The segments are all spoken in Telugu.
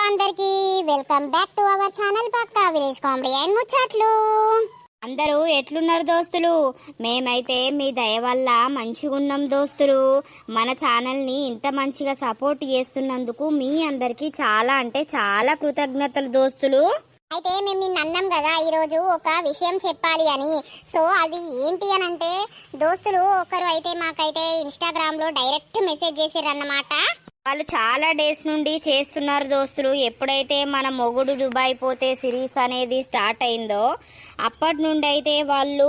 అందరికీ welcome back to our channel పక్కా విలేజ్ కామెడీ అండ్ ముచ్చట్లు. అందరూ ఎట్లున్నారు దోస్తులు? మేమైతే మీ దయ వల్ల మంచిగున్నాం దోస్తులు. మన ఛానల్ని ఇంత మంచిగా సపోర్ట్ చేస్తున్నందుకు మీ అందరికీ చాలా అంటే చాలా కృతజ్ఞతలు దోస్తులు. అయితే మేము నిన్న అన్నాం కదా ఈరోజు ఒక విషయం చెప్పాలి అని. సో అది ఏంటి అని అంటే దోస్తులు ఒకరు అయితే మాకైతే ఇన్స్టాగ్రామ్లో డైరెక్ట్ మెసేజ్ చేసిర్రన్నమాట. వాళ్ళు చాలా డేస్ నుండి చేస్తున్నారు దోస్తులు. ఎప్పుడైతే మన మొగుడు దుబాయ్ పోతే సిరీస్ అనేది స్టార్ట్ అయిందో అప్పటి నుండి అయితే వాళ్ళు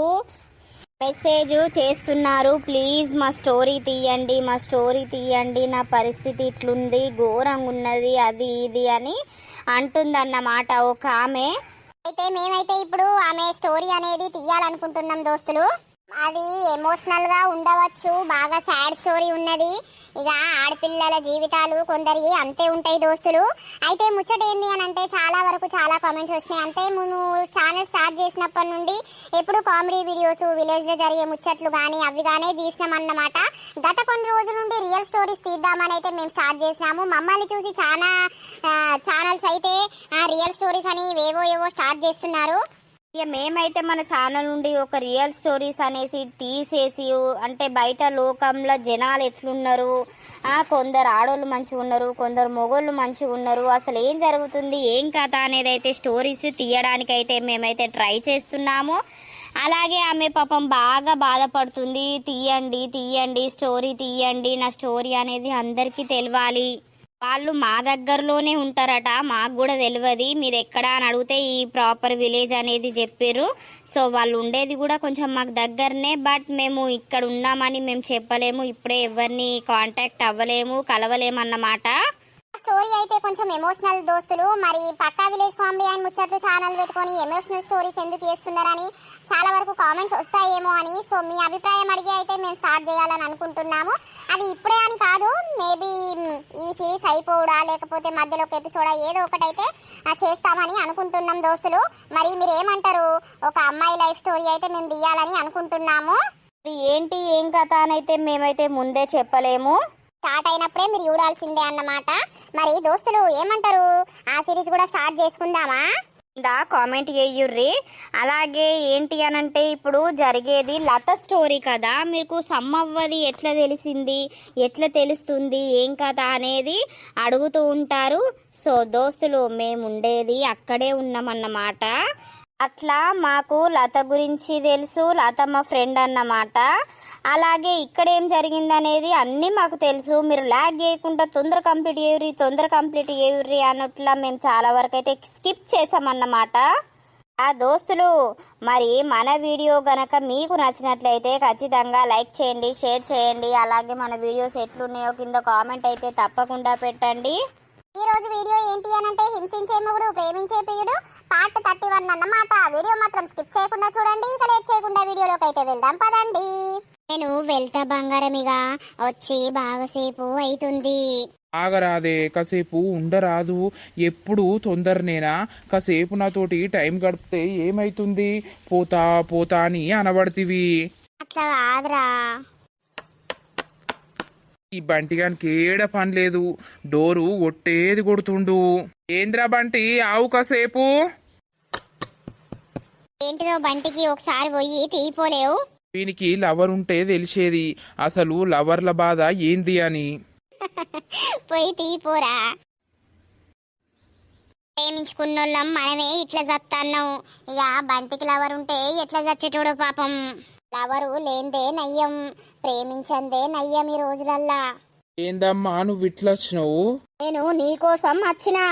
మెసేజ్ చేస్తున్నారు, ప్లీజ్ మా స్టోరీ తీయండి, మా స్టోరీ తీయండి, నా పరిస్థితి ఇట్లుంది, ఘోరంగా ఉన్నది, అది ఇది అని అంటుందన్నమాట ఒక ఆమె. అయితే మేమైతే ఇప్పుడు ఆమె స్టోరీ అనేది తీయాలనుకుంటున్నాం దోస్తులు. అది ఎమోషనల్ గా ఉండవచ్చు, బాగా సాడ్ స్టోరీ ఉన్నది. ఇక ఆడపిల్లల జీవితాలు కొందరి అంతే ఉంటాయి దోస్తులు. అయితే ముచ్చట ఏంది అని అంటే చాలా వరకు చాలా కామెంట్స్ వచ్చినాయి. అంటే మేము ఛానల్ స్టార్ట్ చేసినప్పటి నుండి ఎప్పుడు కామెడీ వీడియోస్, విలేజ్ లో జరిగే ముచ్చట్లు కానీ అవి కానీ తీసినామన్నమాట. గత కొన్ని రోజుల నుండి రియల్ స్టోరీస్ తీద్దామని అయితే మేము స్టార్ట్ చేసినాము. మమ్మల్ని చూసి చాలా ఛానల్స్ అయితే రియల్ స్టోరీస్ అని ఏవో స్టార్ట్ చేస్తున్నారు. ఇక మేమైతే మన ఛానల్ నుండి ఒక రియల్ స్టోరీస్ అనేసి తీసేసి, అంటే బయట లోకంలో జనాలు ఎట్లున్నారు, కొందరు ఆడోళ్ళు మంచిగా ఉన్నారు, కొందరు మొగోళ్ళు మంచిగా ఉన్నారు, అసలు ఏం జరుగుతుంది ఏం కథ అనేది అయితే స్టోరీస్ తీయడానికి అయితే మేమైతే ట్రై చేస్తున్నాము. అలాగే ఆమె పాపం బాగా బాధపడుతుంది, తీయండి స్టోరీ తీయండి, నా స్టోరీ అనేది అందరికీ తెలవాలి. వాళ్ళు మా దగ్గరలోనే ఉంటారట, మాకు కూడా తెలియదు మీరు ఎక్కడ అని అడిగితే ఈ ప్రాపర్ విలేజ్ అనేది చెప్పారు. సో వాళ్ళు ఉండేది కూడా కొంచెం మాకు దగ్గరనే, బట్ మేము ఇక్కడ ఉన్నామని మేము చెప్పలేము, ఇప్పుడే ఎవరిని కాంటాక్ట్ అవ్వలేము, కలవలేము అన్నమాట. స్టోరీ అయితే కొంచెం ఎమోషనల్ దోస్తులు. మరి పక్కా విలేజ్ కామెడీ అండ్ ముచ్చట్లు ఛానల్ పెట్టుకొని ఎమోషనల్ స్టోరీస్ ఎందుకు చేస్తున్నారని చాలా వరకు కామెంట్స్ వస్తాయేమో అని. సో మీ అభిప్రాయం అడిగి అయితే మేము స్టార్ట్ చేయాలని అనుకుంటున్నాము. అది ఇప్పుడే అని కాదు, మేబీ ఈ సిరీస్ అయిపోవడా లేకపోతే మధ్యలో ఒక ఎపిసోడా ఏదో ఒకటైతే చేస్తామని అనుకుంటున్నాం దోస్తులు. మరి మీరు ఏమంటారు? ఒక అమ్మాయి లైఫ్ స్టోరీ అయితే మేము తీయాలని అనుకుంటున్నాము. అది ఏంటి ఏం కథ అని అయితే మేమైతే ముందే చెప్పలేము, స్టార్ట్ అయినప్పుడే మీరు చూడాల్సిందే అన్నమాట. మరి దోస్తులు ఏమంటారు? ఆ సిరీస్ కూడా స్టార్ట్ చేసుకుందామా? కామెంట్ చేయుర్రి. అలాగే ఏంటి అనంటే ఇప్పుడు జరిగేది లత స్టోరీ కదా, మీకు సమ్మవ్వది ఎట్లా తెలిసింది, ఎట్లా తెలుస్తుంది, ఏం కథ అనేది అడుగుతూ ఉంటారు. సో దోస్తులు మేము ఉండేది అక్కడే ఉన్నామన్నమాట. అట్లా మాకు లత గురించి తెలుసు, లత మా ఫ్రెండ్ అన్నమాట. అలాగే ఇక్కడ ఏం జరిగింది అనేది అన్నీ మాకు తెలుసు. మీరు ల్యాగ్ చేయకుండా తొందర కంప్లీట్ చేయర్రి అన్నట్లా మేము చాలా వరకు అయితే స్కిప్ చేసామన్నమాట. ఆ దోస్తులు మరి మన వీడియో గనక మీకు నచ్చినట్లయితే ఖచ్చితంగా లైక్ చేయండి, షేర్ చేయండి. అలాగే మన వీడియోస్ ఎట్లున్నాయో కింద కామెంట్ అయితే తప్పకుండా పెట్టండి. ఈ రోజు వీడియో ఏంటి అని అంటే హింసించే మొగుడు ప్రేమించే ప్రియుడు పార్ట్ 31 అన్నమాట. వీడియో మాత్రం స్కిప్ చేయకుండా చూడండి. ఇక లేట్ చేయకుండా వీడియోలోకి అయితే వెళ్దాం పదండి. నేను వెళ్తా బంగారమిగా వచ్చి బాగాసేపు అవుతుంది. ఆగరాదే, కాసేపు ఉండరాదు, ఎప్పుడు తొందరనేనా? కాసేపు నాతోటి టైం గడిపితే ఏమైతుంది? పోతా అని అనబడితివి. అట్లా కాదురా, ఈ బంటిగానికి ఏడ పని లేదు, డోరు కొట్టేది కొడుతుండు. ఏంద్రా బంటి, ఆవు కాసేపు. ఏంటిదో బంటికి ఒకసారి పోయి తీపోలేవు. వీనికి లవర్ ఉంటే తెలిసేది అసలు లవర్ల బాధ ఏంది అని. పోయి తీపోరా. ప్రేమించుకున్నోళ్ళం మనమే ఇట్లా చత్తన్నాం, ఇక బంటికి లవర్ ఉంటే ఎట్లా చచ్చేటోడు పాపం. లవరు లేందే నయ్యం, ప్రేమించందే నయ్యం ఈ రోజులల్లా. ఏందమ్మా నువ్వు ఇట్లా వచ్చినావు? నేను నీకోసం వచ్చినా.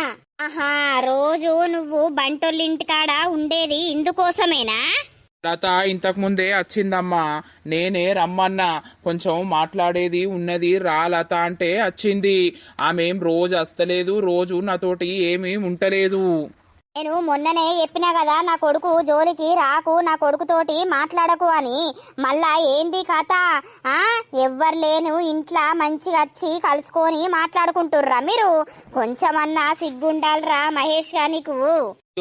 ఆహా, రోజు నువ్వు బంటోళ్ళింటికాడ ఉండేది ఇందుకోసమేనా? లత ఇంతకు ముందే వచ్చిందమ్మా, నేనే రమ్మన్నా, కొంచెం మాట్లాడేది ఉన్నది రా లత అంటే వచ్చింది. ఆమెం రోజు వస్తలేదు, రోజు నాతోటి ఏమీ ఉంటలేదు. నేను మొన్ననే చెప్పినా కదా నా కొడుకు జోలికి రాకు, నా కొడుకుతోటి మాట్లాడకు అని. మళ్ళా ఏంది కథ? ఎవ్వరు లేను ఇంట్లో మంచిగా వచ్చి కలుసుకొని మాట్లాడుకుంటుర్రా మీరు? కొంచెమన్నా సిగ్గుండాలరా మహేష్ గా నీకు.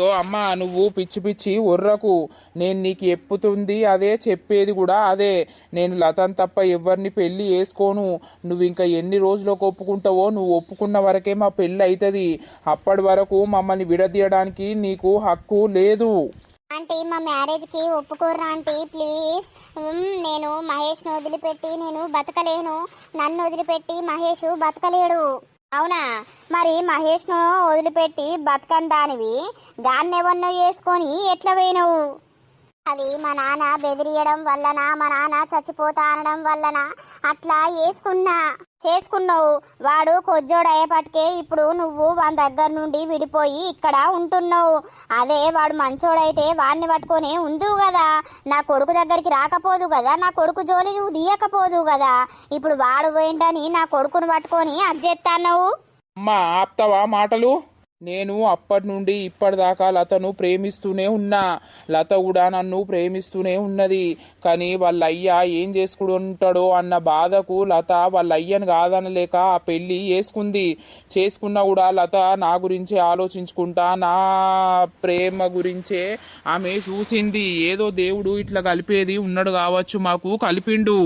ఓ అమ్మా నువ్వు పిచ్చి పిచ్చి ఒర్రకు. నేను నీకు చెప్పుతుంది అదే, చెప్పేది కూడా అదే. నేను లతన్ తప్ప ఎవరిని పెళ్లి చేసుకోను. నువ్వు ఇంకా ఎన్ని రోజులకు ఒప్పుకుంటావో, నువ్వు ఒప్పుకున్న వరకే మా పెళ్లి అవుతుంది. అప్పటి వరకు మమ్మల్ని విడదీయడానికి నీకు హక్కు లేదు. ఆంటీ మా మ్యారేజ్కి ఒప్పుకోర్రా ఆంటీ ప్లీజ్. నేను మహేష్ను వదిలిపెట్టి నేను బతకలేను. నన్ను వదిలిపెట్టి మహేష్ బతకలేడు. అవునా? మరి మహేష్ను వదిలిపెట్టి బతకని దానివి గాన్నెవన్నో చేసుకొని ఎట్లా పోయినవు? అది మా నాన్న బెదిరియడం వల్లనా, మా నాన్న చచ్చిపోతా అనడం వల్లనా అట్లా చేసుకున్నావు. వాడు కొజ్జోడయ్యేపటికే ఇప్పుడు నువ్వు వాని దగ్గర నుండి విడిపోయి ఇక్కడ ఉంటున్నావు. అదే వాడు మంచోడైతే వాడిని పట్టుకొని ఉందువు కదా, నా కొడుకు దగ్గరికి రాకపోదు కదా, నా కొడుకు జోలి నువ్వు తీయకపోదు కదా. ఇప్పుడు వాడు పోయిండని నా కొడుకును పట్టుకొని అజ్జెత్తాన్నావు. అమ్మా ఆప్తావా మాటలు? నేను అప్పటి నుండి ఇప్పటిదాకా లతను ప్రేమిస్తూనే ఉన్నా. లత కూడా నన్ను ప్రేమిస్తూనే ఉన్నది. కానీ వాళ్ళ అయ్య ఏం చేసుకుంటాడో అన్న బాధకు లత వాళ్ళ అయ్యను కాదనలేక ఆ పెళ్లి చేసుకున్నా కూడా లత నా గురించే ఆలోచించుకుంటా, నా ప్రేమ గురించే ఆమె చూసింది. ఏదో దేవుడు ఇట్లా కలిపేది ఉన్నాడు కావచ్చు, మాకు కలిపిండు.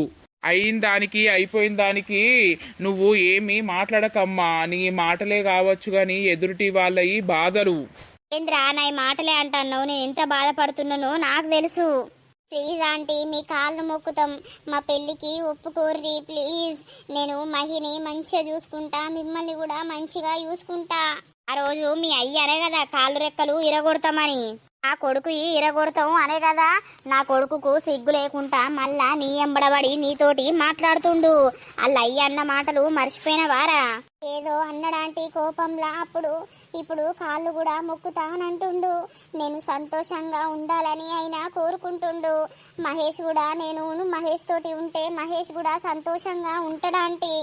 అయిన దానికి అయిపోయిన దానికి నువ్వు ఏమీ మాట్లాడకమ్మా. నీ మాటలే కావచ్చు గాని ఎదురుటి వాళ్ళయి బాధలు. ఏంద్రా నా మాటలే అంటున్నావు? నేను ఎంత బాధపడుతున్నానో నాకు తెలుసు. ప్లీజ్ ఆంటీ మీ కాళ్ళు మొక్కుతాం, మా పెళ్ళికి ఒప్పుకోర్రి ప్లీజ్. నేను మహిని మంచిగా చూసుకుంటా, మిమ్మల్ని కూడా మంచిగా చూసుకుంటా. ఆ రోజు మీ అయ్యనే కదా కాళ్ళు రెక్కలు ఇరగొడతామని, ఆ కొడుకు ఇరగొడతాం అనే కదా. నా కొడుకుకు సిగ్గు లేకుండా మళ్ళా నీ ఎంబడబడి నీతోటి మాట్లాడుతుండు. అల్ల అయ్య అన్న మాటలు మర్చిపోయినవారా? ఏదో అన్నడాంటి కోపంలా ఇప్పుడు కాళ్ళు కూడా మొక్కుతానంటుండు. నేను సంతోషంగా ఉండాలని అయినా కోరుకుంటుండు. మహేష్ కూడా నేను మహేష్ తోటి ఉంటే మహేష్ కూడా సంతోషంగా ఉంటాడంటీ.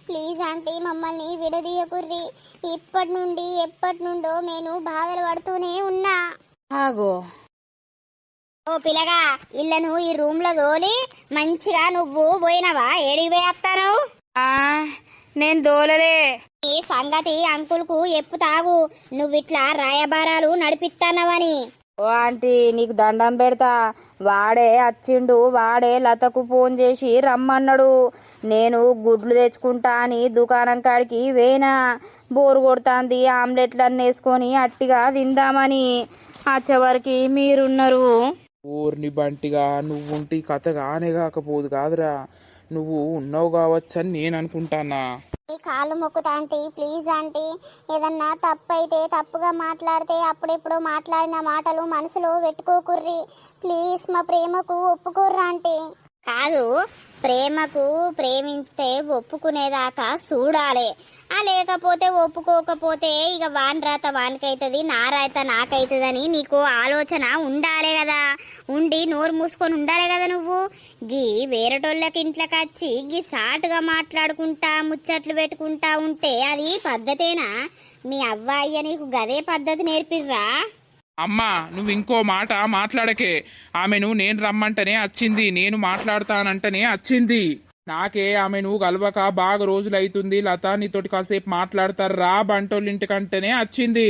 ప్లీజ్ ఆంటీ మమ్మల్ని విడదీయకుర్రి. ఎప్పటి నుండో నేను బాధలు పడుతూనే ఉన్నా. ఆగో ఓ పిల్లగా, ఇళ్ళను ఈ రూమ్ లో దోలి మంచిగా నువ్వు పోయినవా? ఏడికి పోయేస్తాను? నేను దోలలే. ఈ సంగతి అంకుల్కు ఎప్పు తాగు, నువ్విట్లా రాయబారాలు నడిపిస్తానవని. ఓ ఆంటీ నీకు దండం పెడతా. వాడే వచ్చిండు, వాడే లతకు ఫోన్ చేసి రమ్మన్నాడు. నేను గుడ్లు తెచ్చుకుంటా అని దుకాణం కాడికి వేనా. బోరు కొడుతుంది, ఆమ్లెట్లన్నీ వేసుకొని అట్టిగా తిందామని. వచ్చేవరకు మీరున్నారు. ఊరిని బంటిగా నువ్వుంటి కథ కానే కాకపోదు కాదురా. నువ్వు ఉన్నావు కావచ్చని నేను అనుకుంటానా. ఈ కాళ్ళు మొక్కుతా ఆంటీ ప్లీజ్ ఆంటీ. ఏదన్నా తప్పైతే తప్పుగా మాట్లాడితే అప్పుడెప్పుడు మాట్లాడిన మాటలు మనసులో పెట్టుకోకుర్రి ప్లీజ్. మా ప్రేమకు ఒప్పుకోర్రా ఆంటీ. కాదు, ప్రేమిస్తే ఒప్పుకునేదాకా చూడాలి. లేకపోతే ఒప్పుకోకపోతే ఇక వాని రాత వానికైతుంది, నా రాత నాకైతుంది అని నీకు ఆలోచన ఉండాలి కదా. ఉండి నోరు మూసుకొని ఉండాలి కదా. నువ్వు గీ వేరేటోళ్ళకి ఇంట్లోకి వచ్చి గీ సాటుగా మాట్లాడుకుంటా ముచ్చట్లు పెట్టుకుంటా ఉంటే అది పద్ధతేనా? మీ అవ్వాయ్య నీకు గదే పద్ధతి నేర్పిర్రా? అమ్మా నువ్వు ఇంకో మాట మాట్లాడకే. ఆమెను నేను రమ్మంటేనే వచ్చింది, నేను మాట్లాడతానంటేనే వచ్చింది. నాకే ఆమెను గలవక బాగా రోజులైతుంది. లత నీతోటి కాసేపు మాట్లాడతారు రా బంటోళ్ళింటికంటేనే వచ్చింది.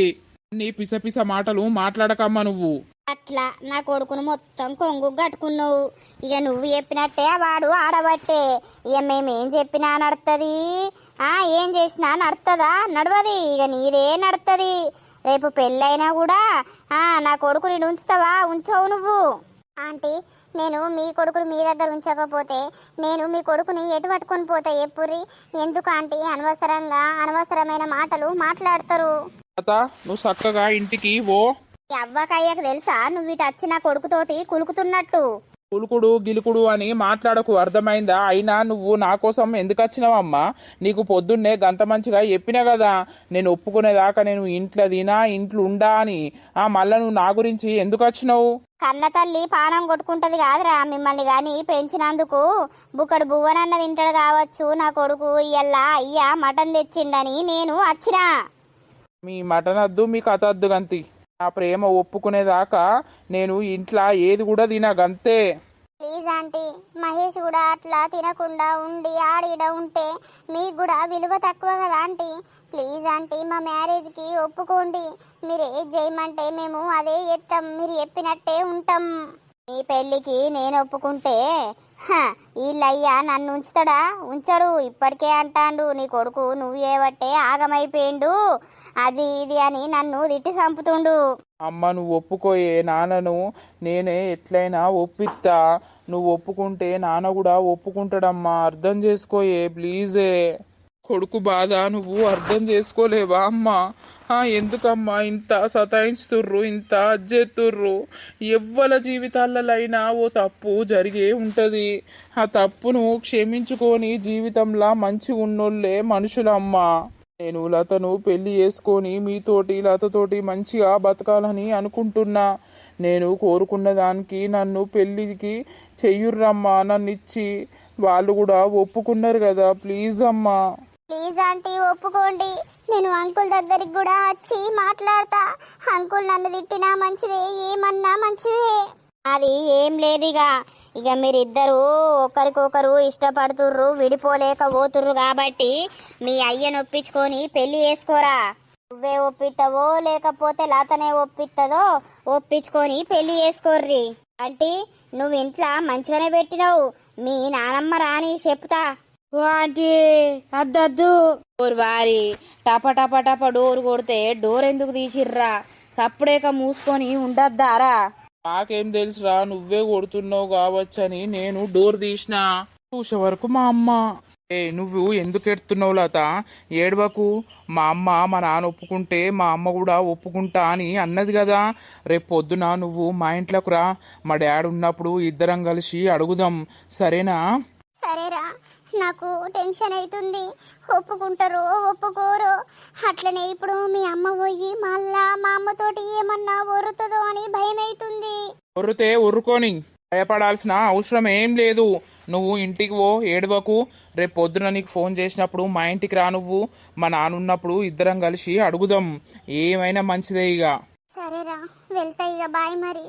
నీ పిసపిస మాటలు మాట్లాడకమ్మా నువ్వు. అట్లా నా కొడుకును మొత్తం కొంగు కట్టుకున్నావు. ఇక నువ్వు చెప్పినట్టే వాడు ఆడబట్టే. ఇక మేమేం చెప్పినా నడుతుంది, ఏం చేసినా నడుతుందా? నడవది. ఇక నీదే నడుతుంది. రేపు పెళ్ళైనా కూడా నా కొడుకుని ఉంచుతావా? ఉంచవు నువ్వు. ఆంటీ నేను మీ కొడుకుని మీ దగ్గర ఉంచకపోతే నేను మీ కొడుకుని ఎటు పట్టుకొని పోతా ఎప్పురి? ఎందుకు ఆంటీ అనవసరమైన మాటలు మాట్లాడతారు? నువ్వు చక్కగా ఇంటికి ఓ. అవ్వకయ్యకు తెలుసా నువ్వు ఇటు వచ్చి నా కొడుకుతోటి కులుకుతున్నట్టు? కులుకుడు గిలుకుడు అని మాట్లాడకు, అర్థమైందా? అయినా నువ్వు నా కోసం ఎందుకు వచ్చినావమ్మా? నీకు పొద్దున్నే గంత మంచిగా చెప్పినా కదా నేను ఒప్పుకునేదాకా నేను ఇంట్లో ఉండా అని. మళ్ళా నువ్వు నా గురించి ఎందుకు వచ్చినావు? కన్న తల్లి పానం కొట్టుకుంటది కాదురా మిమ్మల్ని గాని పెంచినందుకు. బుక్కడు బువ్వనన్న తింటాడు కావచ్చు నా కొడుకు. ఇయ్యల్లా అయ్యా మటన్ తెచ్చిండని నేను వచ్చినా. మీ మటన్ వద్దు, మీ కథ వద్దు గంతి. నా ప్రేమ ఒప్పుకునేదాకా నేను ఇంట్లో ఏది కూడా తినా గంతే. ప్లీజ్ ఆంటీ, మహేష్ కూడా అట్లా తినకుండా ఉండి ఆడిడ ఉంటే మీకు కూడా విలువ తక్కువ కదా ఆంటీ. ప్లీజ్ ఆంటీ, మా మ్యారేజ్కి ఒప్పుకోండి. మీరు ఏది చేయమంటే మేము అదే చేస్తాం, మీరు చెప్పినట్టే ఉంటాం. మీ పెళ్ళికి నేను ఒప్పుకుంటే వీళ్ళయ్యా నన్ను ఉంచుతాడా? ఉంచడు. ఇప్పటికే అంటాండు నీ కొడుకు నువ్వు ఏవట్టే ఆగమైపోయిండు అది ఇది అని నన్ను తిట్టి చంపుతుండు. అమ్మ నువ్వు ఒప్పుకోయే, నాన్నను నేనే ఎట్లయినా ఒప్పిస్తా. నువ్వు ఒప్పుకుంటే నాన్న కూడా ఒప్పుకుంటాడమ్మా, అర్థం చేసుకోయే ప్లీజే. కొడుకు బాధ నువ్వు అర్థం చేసుకోలేవా అమ్మా? ఎందుకమ్మా ఇంత సతాయిస్తుర్రు, ఇంత అజ్జెత్తుర్రు? ఎవ్వల జీవితాలైనా ఓ తప్పు జరిగే ఉంటది. ఆ తప్పును క్షమించుకొని జీవితంలో మంచిగా ఉన్నోళ్ళే మనుషులమ్మా. నేను లతను పెళ్లి చేసుకొని మీతోటి లతతోటి మంచిగా బతకాలని అనుకుంటున్నా. నేను కోరుకున్న దానికి నన్ను పెళ్లికి చెయ్యుర్రమ్మా, నన్ను ఇచ్చి. వాళ్ళు కూడా ఒప్పుకున్నారు కదా, ప్లీజ్ అమ్మా. ప్లీజ్ ఆంటీ ఒప్పుకోండి. నేను అంకుల్ దగ్గరికి కూడా వచ్చి మాట్లాడతా. అంకుల్ నన్ను తిట్టినా మంచిదే, ఏమన్నా మంచిదే. అది ఏం లేదు. ఇక మీరిద్దరూ ఒకరికొకరు ఇష్టపడుతుర్రు, విడిపోలేకపోతుర్రు కాబట్టి మీ అయ్యను ఒప్పించుకొని పెళ్లి చేసుకోరా. నువ్వే ఒప్పిస్తావో లేకపోతే లతనే ఒప్పిస్తుందో ఒప్పించుకొని పెళ్లి చేసుకోర్రి. అంటే నువ్వు ఇంట్లో మంచిగానే పెట్టినావు, మీ నానమ్మ రాని చెప్తా. ఓ ఆంటీ అద్దద్దు. డోర్ వారి టప టప టప డోర్ కొడితే డోర్ ఎందుకు తీసిర్రా? సప్పుడేక మూసుకొని ఉండద్దారా? నాకేం తెలుసురా, నువ్వే కొడుతున్నావు కావచ్చని నేను డోర్ తీసిన. చూసే వరకు మా అమ్మ. నువ్వు ఎందుకు ఎడుతున్నావు లత? ఏడవకు. మా అమ్మ మా నాన్న ఒప్పుకుంటే మా అమ్మ కూడా ఒప్పుకుంటా అని అన్నది కదా. రేపు పొద్దున నువ్వు మా ఇంట్లోకి రా. మా డాడీ ఉన్నప్పుడు ఇద్దరం కలిసి అడుగుదాం, సరేనా? సరేరా, నాకు టెన్షన్ అవుతుంది. ఒప్పుకుంటారో ఒప్పుకోరో. అట్లనే ఇప్పుడు మీ అమ్మ పోయి మళ్ళా మా అమ్మతోటి ఏమన్నా ఒరుతుందో అని భయం అవుతుంది. ఒర్రితే ఒర్రుకొని భయపడాల్సిన అవసరం ఏం లేదు. నువ్వు ఇంటికి పో, ఏడవకు. రేపు పొద్దున నీకు ఫోన్ చేసినప్పుడు మా ఇంటికి రా. నువ్వు మా నాన్న ఉన్నప్పుడు ఇద్దరం కలిసి అడుగుదాం, ఏమైనా మంచిదే. ఇక సరేరా, వెళ్తా. ఇక బాయ్. మరి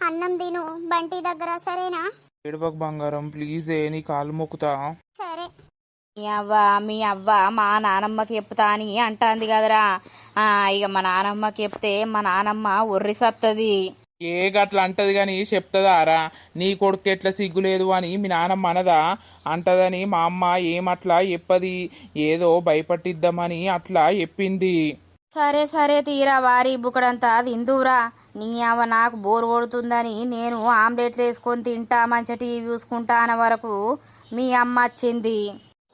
అన్నం తిను బంటి దగ్గర, సరేనా? ఏడవకు బంగారం, ప్లీజే, నీ కాలు మొక్కుతా. సరే. మీ అవ్వ మా నానమ్మకి చెప్తా అని అంటాంది కదరా. ఇక మా నానమ్మకి చెప్తే మా నానమ్మ ఒర్రి సత్తది. ఏ గట్ల అంటది గాని చెప్తదారా? నీ కొడుకు ఎట్లా సిగ్గులేదు అని మీ నాన్నమ్మ అనదా? అంటదని మా అమ్మ ఏమట్లా చెప్పది, ఏదో భయపట్టిద్దామని అట్లా చెప్పింది. సరే సరే తీరా వారి బుక్కడంతా తిందువురా. నీ అవ్వ నాకు బోర్ కొడుతుందని నేను ఆమ్లెట్లు వేసుకొని తింటా, మంచి టీవీ చూసుకుంటా అన్న వరకు మీ అమ్మ వచ్చింది.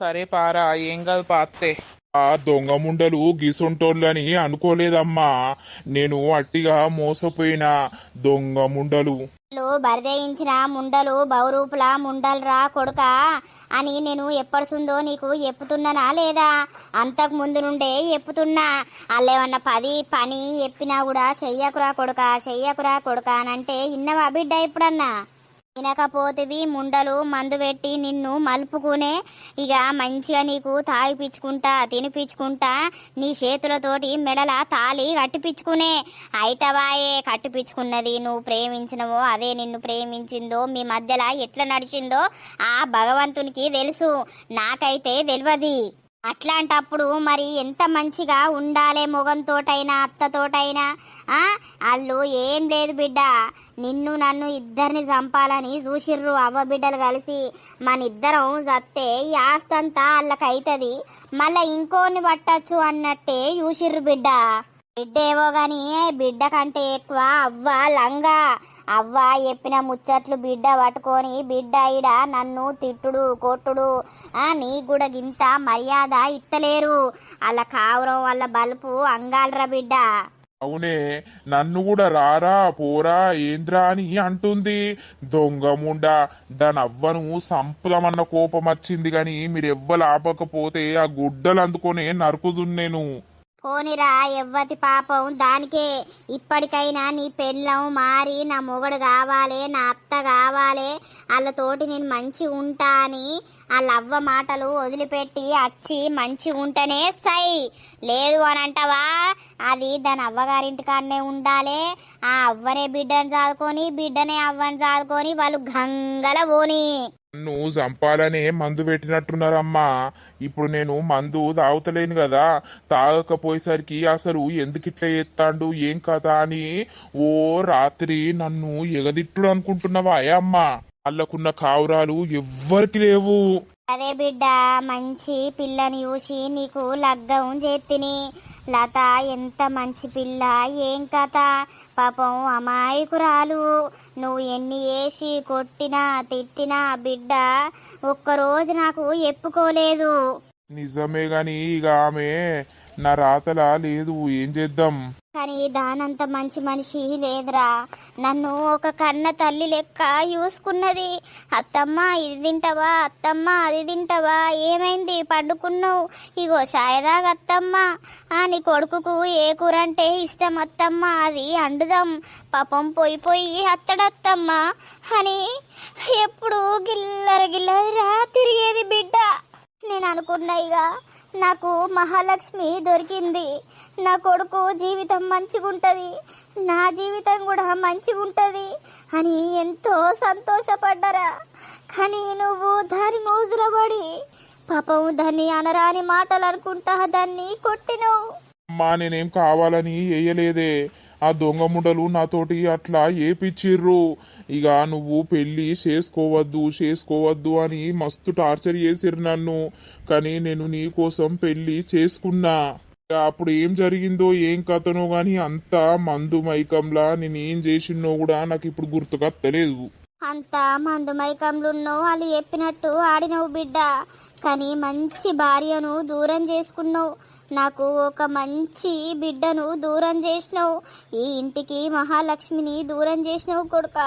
సరే పారా, ఏం కాదు పాత్తే. ఆ దొంగ ముండలు గీసుంటోళ్ళని అనుకోలేదమ్మా. నేను అట్టిగా మోసపోయినా. దొంగ ముండలు బరిదేయించిన ముండలు బౌరూపుల ముండలరా కొడుక అని నేను ఎప్పడుసుందో నీకు చెప్పుతున్నానా లేదా? అంతకు ముందు నుండే చెప్పుతున్నా. అల్లేమన్నా పని చెప్పినా కూడా చెయ్యకురా కొడుక అనంటే ఇన్నవా బిడ్డ? ఇప్పుడన్నా తినకపోతేవి ముండలు మందు పెట్టి నిన్ను మలుపుకునే. ఇక మంచిగా నీకు తాగిపించుకుంటా, తినిపించుకుంటా, నీ చేతులతోటి మెడల తాళి కట్టిపించుకునే. అయితవాయే కట్టిపించుకున్నది నువ్వు ప్రేమించినవో అదే నిన్ను ప్రేమించిందో మీ మధ్యలో ఎట్లా నడిచిందో ఆ భగవంతునికి తెలుసు, నాకైతే తెలియదు. అట్లాంటప్పుడు మరి ఎంత మంచిగా ఉండాలే మొగంతోటైనా అత్తతోటైనా. వాళ్ళు ఏం లేదు బిడ్డ, నిన్ను నన్ను ఇద్దరిని చంపాలని చూసిర్రు అవ్వ బిడ్డలు కలిసి. మనిద్దరం చస్తే ఈ ఆస్తంతా వాళ్ళకైతుంది, మళ్ళా ఇంకోని పట్టచ్చు అన్నట్టే చూసిర్రు బిడ్డ. బిడ్డేవో గాని బిడ్డ కంటే ఎక్కువ అవ్వ లంగా. అవ్వ చెప్పిన ముచ్చట్లు బిడ్డ పట్టుకొని బిడ్డ ఇడ నన్ను తిట్టుడు కొట్టుడు, నీ కూడా గింత మర్యాద ఇత్తలేరు. అలా కావురం వల్ల బలుపు అంగాలరా బిడ్డ. అవునే, నన్ను కూడా రారా పోరా ఏంద్రా అని అంటుంది. దొంగ ముండ, దాని అవ్వను సంపదమన్న కోపం వచ్చింది గాని మీరెవ్వలు ఆపకపోతే ఆ గుడ్డలు అందుకొని నరుకుదున్నేను. పోనిరా ఎవ్వతి పాపం దానికే. ఇప్పటికైనా నీ పెళ్ళం మారి నా మొగడు కావాలి, నా అత్త కావాలి, వాళ్ళతోటి నేను మంచి ఉంటా అని వాళ్ళ అవ్వ మాటలు వదిలిపెట్టి వచ్చి మంచి ఉంటేనే సై. లేదు అని అంటావా, అది దాని అవ్వగారింటికాడనే ఉండాలి. ఆ అవ్వనే బిడ్డను చాదుకొని, బిడ్డనే అవ్వని చాదుకొని వాళ్ళు గంగల పోని. నన్ను చంపాలనే మందు పెట్టినట్టున్నారమ్మా. ఇప్పుడు నేను మందు తాగుతలేను కదా, తాగకపోయేసరికి అసలు ఎందుకు ఇట్లా చేస్తాడు ఏం కదా అని ఓ రాత్రి నన్ను ఎగదిట్టుడు అనుకుంటున్నావా అమ్మా? వాళ్ళకున్న కావురాలు ఎవ్వరికి లేవు. అదే బిడ్డ, మంచి పిల్లని చూసి నీకు లగ్గం చేతిని. లత ఎంత మంచి పిల్ల, ఏం కథ, పాపం అమాయకురాలు. నువ్వు ఎన్ని వేసి కొట్టినా తిట్టినా బిడ్డ ఒక్కరోజు నాకు ఎప్పుకోలేదు. నిజమే గాని ఇక ఆమె నా రాతలా లేదు, ఏం చేద్దాం. కానీ దానంత మంచి మనిషి లేదురా. నన్ను ఒక కన్న తల్లి లెక్క చూసుకున్నది. అత్తమ్మ ఇది తింటావా, అత్తమ్మ అది తింటావా, ఏమైంది పండుకున్నావు, ఇగో షాయదాగా అత్తమ్మ, నీ కొడుకుకు ఏ కూర అంటే ఇష్టం అత్తమ్మ, అది అండుదాం, పాపం పోయి పోయి అత్తడత్తమ్మ అని ఎప్పుడు గిల్లర గిల్లరా తిరిగేది బిడ్డ. నేను అనుకున్నా ఇక నాకు మహాలక్ష్మి దొరికింది, నా కొడుకు జీవితం మంచిగుంటుంది, నా జీవితం కూడా మంచిగుంటుంది అని ఎంతో సంతోషపడ్డరా. కానీ నువ్వు దాని మోజులో పడి పాపం దాన్ని అనరాని మాటలు అనుకుంటా దాన్ని కొట్టినవు. అమ్మా నేనేం కావాలని వేయలేదే, ఆ దొంగ ముండలు నాతోటి అట్లా ఏపిచ్చిర్రు. ఇక నువ్వు పెళ్ళి చేసుకోవద్దు అని మస్తు టార్చర్ చేసిర్రు నన్ను. కానీ నేను నీ కోసం పెళ్ళి చేసుకున్నా. అప్పుడు ఏం జరిగిందో ఏం కథనో గాని అంతా మందు మైకంలా నేనేం చేసినో కూడా నాకు ఇప్పుడు గుర్తుకొత్తలేదు. అంతా మందు మైకంలున్నావు, వాళ్ళు చెప్పినట్టు ఆడినవు బిడ్డ. కానీ మంచి భార్యను దూరం చేసుకున్నావు, నాకు ఒక మంచి బిడ్డను దూరం చేసినావు, ఈ ఇంటికి మహాలక్ష్మిని దూరం చేసినావు కొడుక.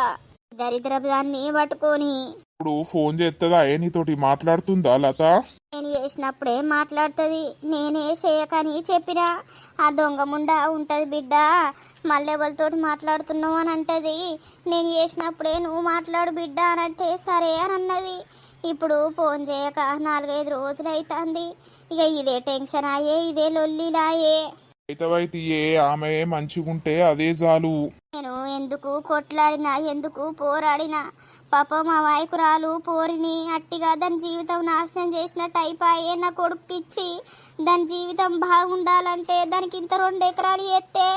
దరిద్రపు దాన్ని పట్టుకొని ఇప్పుడు ఫోన్ చేస్తుందా, నీతోటి మాట్లాడుతుందా లత? నేను చేసినప్పుడే మాట్లాడుతుంది, నేనే చేయకని చెప్పినా. ఆ దొంగ ముండ ఉంటుంది బిడ్డ, మళ్ళెవరితోటి మాట్లాడుతున్నావు అని అంటది. నేను చేసినప్పుడే నువ్వు మాట్లాడు బిడ్డ అని అంటే సరే అని అన్నది. ఇప్పుడు ఫోన్ చేయక 4-5 రోజులు అవుతుంది. ఇక ఇదే టెన్షన్ అయ్యే, ఇదే లొల్లిలాయే. అయితే ఆమె మంచిగుంటే అదే చాలు. నేను ఎందుకు కొట్లాడినా, ఎందుకు పోరాడినా, పాపం మా వాయకురాలు పోరిని అట్టిగా దాని జీవితం నాశనం చేసినట్టు అయిపోయే. నా కొడుకు ఇచ్చి దాని జీవితం బాగుండాలంటే దానికి ఇంత 2 ఎకరాలు ఎత్తే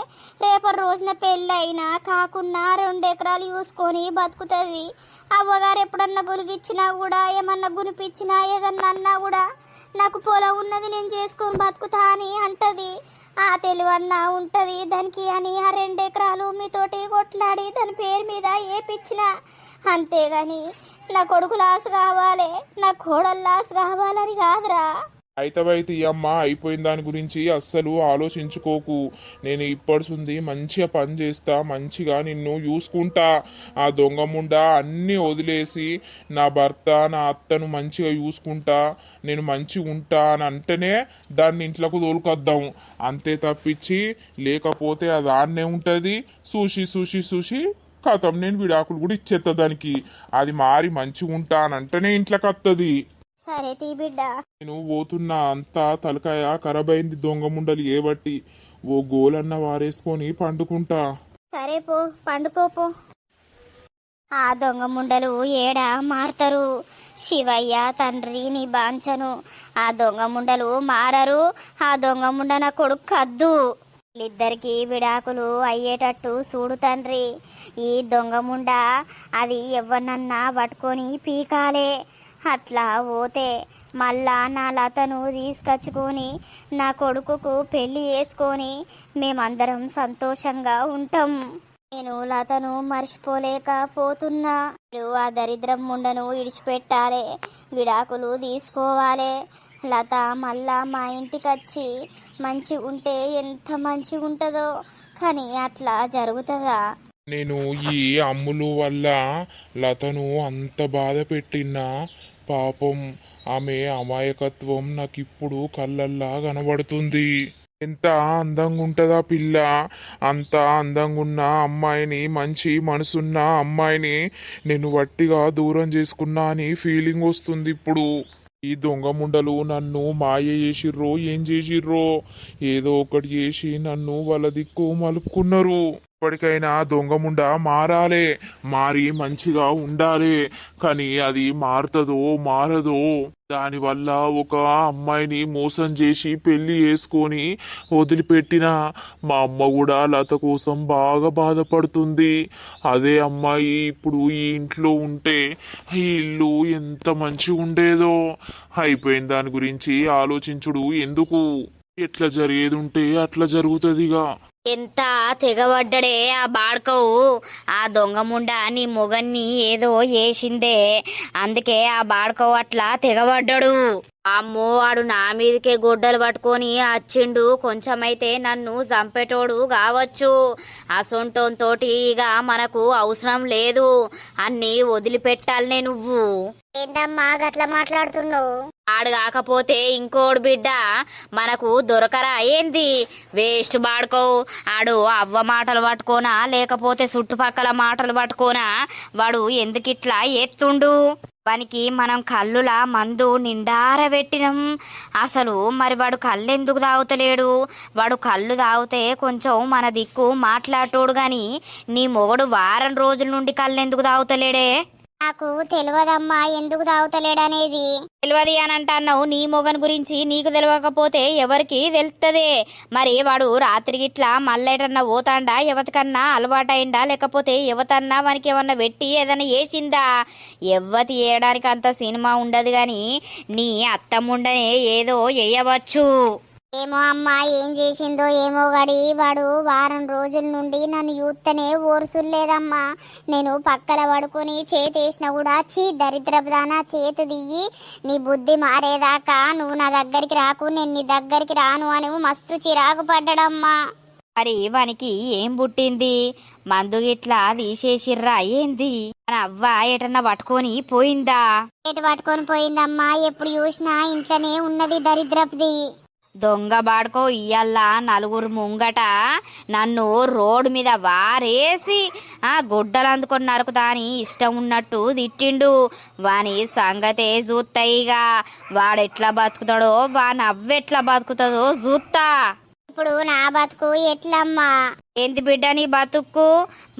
రేపటి రోజున పెళ్ళైనా కాకుండా 2 ఎకరాలు చూసుకొని బతుకుతుంది. అవ్వగారు ఎప్పుడన్నా గులిగిచ్చినా కూడా, ఏమన్నా గునిపించినా, ఏదన్నా అన్నా కూడా నాకు పొలం ఉన్నది నేను చేసుకొని బతుకుతా అని అంటది. ఆ తెలివన్నా ఉంటుంది దానికి అని ఆ 2 ఎకరాలు మీతోటి కొట్లాడి దాని పేరు మీద ఏపిచ్చిన. అంతేగాని నా కొడుకు లాస్ కావాలి, నా కోడలు లాస్ కావాలని కాదురా. అయితే ఈ అమ్మ అయిపోయిన దాని గురించి అస్సలు ఆలోచించుకోకు. నేను ఇప్పటిసుంది మంచిగా పని చేస్తా, మంచిగా నిన్ను చూసుకుంటా. ఆ దొంగ ముండ అన్నీ వదిలేసి నా భర్త నా అత్తను మంచిగా చూసుకుంటా, నేను మంచిగా ఉంటా అని అంటేనే దాన్ని ఇంట్లోకి తోలుకొద్దాం. అంతే తప్పించి లేకపోతే అది ఆడనే ఉంటుంది. చూసి కథం నేను విడాకులు కూడా ఇచ్చేస్తా దానికి. అది మారి మంచిగా ఉంటా అని అంటేనే ఇంట్లోకి వస్తుంది. సరే తీ బిడ్డ. నేను పోతున్నా, అంతా తలకాయ ఖరాబైంది దొంగ ముండలు ఏబట్టి. ఓ గోలన్న వారేసుకొని పండుకుంటా. సరే పో పండుకోపో. ఆ దొంగ ముండలు ఏడా మారతారు. శివయ్య తండ్రి నీ బాంచను, ఆ దొంగ ముండలు మారరు. ఆ దొంగ ముండ నా కొడుకు కద్దు. వీళ్ళిద్దరికి విడాకులు అయ్యేటట్టు చూడు తండ్రి. ఈ దొంగ ముండ అది ఎవరినన్నా పట్టుకొని పీకాలే. అట్లా పోతే మళ్ళా నా లతను తీసుకొచ్చుకొని నా కొడుకుకు పెళ్లి చేసుకొని మేమందరం సంతోషంగా ఉంటాం. నేను లతను మర్చిపోలేకపోతున్నా. ఆ దరిద్రం ముండను ఇడిచిపెట్టాలి, విడాకులు తీసుకోవాలి. లత మళ్ళా మా ఇంటికి వచ్చి మంచి ఉంటే ఎంత మంచి ఉంటుందో. కానీ అట్లా జరుగుతుందా? నేను ఈ అమ్ములు వల్ల లతను అంత బాధ పెట్టినా పాపం ఆమె అమాయకత్వం నాకిప్పుడు కళ్ళల్లా కనబడుతుంది. ఎంత అందంగా ఉంటుందా పిల్ల. అంత అందంగా ఉన్న అమ్మాయిని, మంచి మనసున్న అమ్మాయిని నేను వట్టిగా దూరం చేసుకున్నా అని ఫీలింగ్ వస్తుంది ఇప్పుడు. ఈ దొంగ ముండలు నన్ను మాయ చేసిర్రో ఏం చేసిర్రో, ఏదో ఒకటి చేసి నన్ను వాళ్ళ దిక్కు మలుపుకున్నారు. ఇప్పటికైనా దొంగ ముండ మారాలే, మారి మంచిగా ఉండాలి. కానీ అది మారుతుందో మారదో, దానివల్ల ఒక అమ్మాయిని మోసం చేసి పెళ్లి చేసుకొని వదిలిపెట్టిన మా అమ్మ కూడా లత కోసం బాగా బాధపడుతుంది. అదే అమ్మాయి ఇప్పుడు ఈ ఇంట్లో ఉంటే ఈ ఇల్లు ఎంత మంచిగా ఉండేదో. అయిపోయిన దాని గురించి ఆలోచించుడు ఎందుకు, ఎట్లా జరిగేది ఉంటే అట్లా జరుగుతుందిగా. ఎంత తెగబడ్డడే ఆ బాడ్కవు. ఆ దొంగ ముండ నీ మొగన్ని ఏదో వేసిందే, అందుకే ఆ బాడ్కవు అట్లా తెగబడ్డాడు. అమ్మో, వాడు నా మీదకే గొడ్డలు పట్టుకొని వచ్చిండు. కొంచెమైతే నన్ను చంపేటోడు కావచ్చు. అసొంటోంతోటి ఇక మనకు అవసరం లేదు, అన్ని వదిలిపెట్టాలనే నువ్వు. ఏందమ్మా గట్లా మాట్లాడుతున్నావు? ఆడు కాకపోతే ఇంకోడు బిడ్డ మనకు దొరకరా ఏంది? వేస్ట్ బాడుకో. ఆడు అవ్వ మాటలు పట్టుకోనా లేకపోతే చుట్టుపక్కల మాటలు పట్టుకోనా? వాడు ఎందుకిట్లా ఎత్తుండు? వానికి మనం కళ్ళులా మందు నిండార పెట్టినాం. అసలు మరి వాడు కళ్ళు ఎందుకు తాగుతలేడు? వాడు కళ్ళు తాగితే కొంచెం మన దిక్కు మాట్లాడటోడు గాని నీ మొగడు వారం రోజుల నుండి కళ్ళు ఎందుకు తాగుతలేడే? నాకు తెలియదమ్మా ఎందుకు తాగుతలేడనేది. తెలియదు అని అంటున్నావు. నీ మొగన్ గురించి నీకు తెలియకపోతే ఎవరికి తెలుస్తుంది? మరి వాడు రాత్రికి ఇట్లా మళ్ళేటన్నా పోతాండా, ఎవరికన్నా అలవాటైందా, లేకపోతే ఎవతన్నా వానికి ఏమన్నా పెట్టి ఏదన్నా వేసిందా? ఎవ్వతి వేయడానికి అంత సినిమా ఉండదు గాని నీ అత్తమ్ముండనే ఏదో వేయవచ్చు. ఏమో అమ్మా ఏం చేసిందో ఏమో గడి, వాడు వారం రోజుల నుండి నన్ను యూత్తనే ఓర్సులేదమ్మా. నేను పక్కల పడుకొని చేతేసిన కూడా దరిద్రదానా చేతి దిగి నీ బుద్ధి మారేదాకా నువ్వు నా దగ్గరికి రాకు, నేను నీ దగ్గరికి రాను అని మస్తు చిరాకు పడ్డాడమ్మా. మరి వానికి ఏం పుట్టింది? మందు గిట్లా తీసేసిర్రా ఏంది? మన అవ్వ ఎటన్నా పట్టుకొని పోయిందా? ఎటు పట్టుకొని పోయిందమ్మా? ఎప్పుడు చూసినా ఇంట్లోనే ఉన్నది దరిద్రపుది. దొంగ బాడుకో, ఇయ్యల్లా నలుగురు ముంగట నన్ను రోడ్డు మీద వారేసి గొడ్డలు అందుకొని నరుకుతా అని ఇష్టం ఉన్నట్టు తిట్టిండు. వాని సంగతే చూస్తాయిగా. వాడెట్లా బతుకుతాడో, వాని అవ్వెట్లా బతుకుతుందో చూస్తా. ఇప్పుడు నా బతుకు ఎట్లమ్మా? ఏంటి బిడ్డ నీ బతుకు?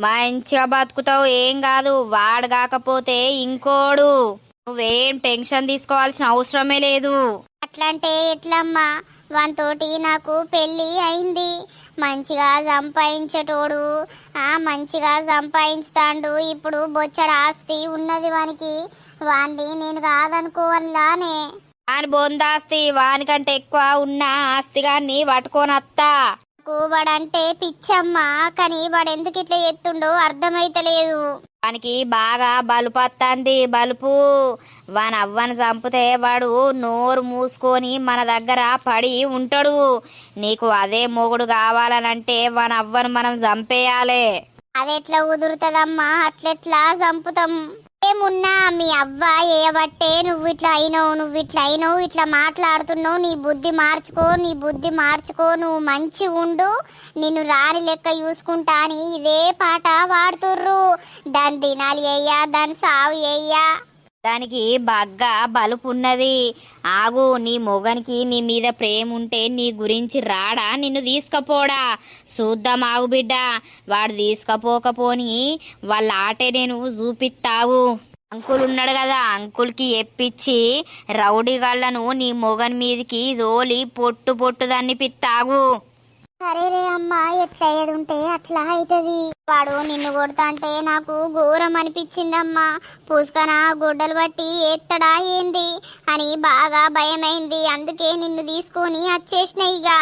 మంచిగా బతుకుతావు, ఏం కాదు. వాడు కాకపోతే ఇంకోడు. నువ్వేం టెన్షన్ తీసుకోవాల్సిన అవసరమే లేదు. అట్లంటే ఎట్లమ్మా? వానితోటి నాకు పెళ్ళి అయింది. మంచిగా సంపాదించేటోడు, మంచిగా సంపాదించుతాడు. ఇప్పుడు బొచ్చడ ఆస్తి ఉన్నది వానికి. వాణ్ణి నేను కాదనుకోవాలానే. వాని బొందాస్తి వానికంటే ఎక్కువ ఉన్న ఆస్తిగాన్ని పట్టుకోనత్తా. వాడంటే పిచ్చమ్మా, కానీ వాడు ఎందుకు ఇట్లా ఎత్తుండో అర్థమైతలేదు. వానికి బాగా బలుపు వస్తుంది. బలుపు వాని అవ్వని చంపితే వాడు నోరు మూసుకొని మన దగ్గర పడి ఉంటాడు. నీకు అదే మొగుడు కావాలనంటే వాని అవ్వను మనం చంపేయాలి. అదెట్లా కుదురుతుందమ్మా? అట్లెట్లా చంపుతాం? ఏమున్నా మీ అవ్వ ఏయబట్టే నువ్వు ఇట్లా అయినావు, ఇట్లా మాట్లాడుతున్నావు. నీ బుద్ధి మార్చుకో, నువ్వు మంచి ఉండు, నిన్ను రాని లెక్క చూసుకుంటా అని ఇదే పాట వాడుతుర్రు. దాని దినాలు అయ్యా, దాని సావు అయ్యా. దానికి బాగా బలుపు ఉన్నది. ఆగు, నీ మొగనికి నీ మీద ప్రేమ ఉంటే నీ గురించి రాడా, నిన్ను తీసుకపోడా? చూద్దాం ఆగు బిడ్డ. వాడు తీసుకపోకపోని వాళ్ళ ఆటే నేను చూపిస్తావు. అంకుల్ ఉన్నాడు కదా, అంకుల్కి ఎప్పించి రౌడీ గళ్ళను నీ మొగన్ మీదకి దోలి పొట్టు దాన్ని పిత్తాగు. సరేరే అమ్మా, ఎట్లా ఏది ఉంటే అట్లా అవుతుంది. వాడు నిన్ను కొడతా అంటే నాకు ఘోరం అనిపించిందమ్మా. పూసుకన గొడ్డలు బట్టి ఎత్తడా ఏంది అని బాగా భయమైంది. అందుకే నిన్ను తీసుకొని వచ్చేసినాయిగా.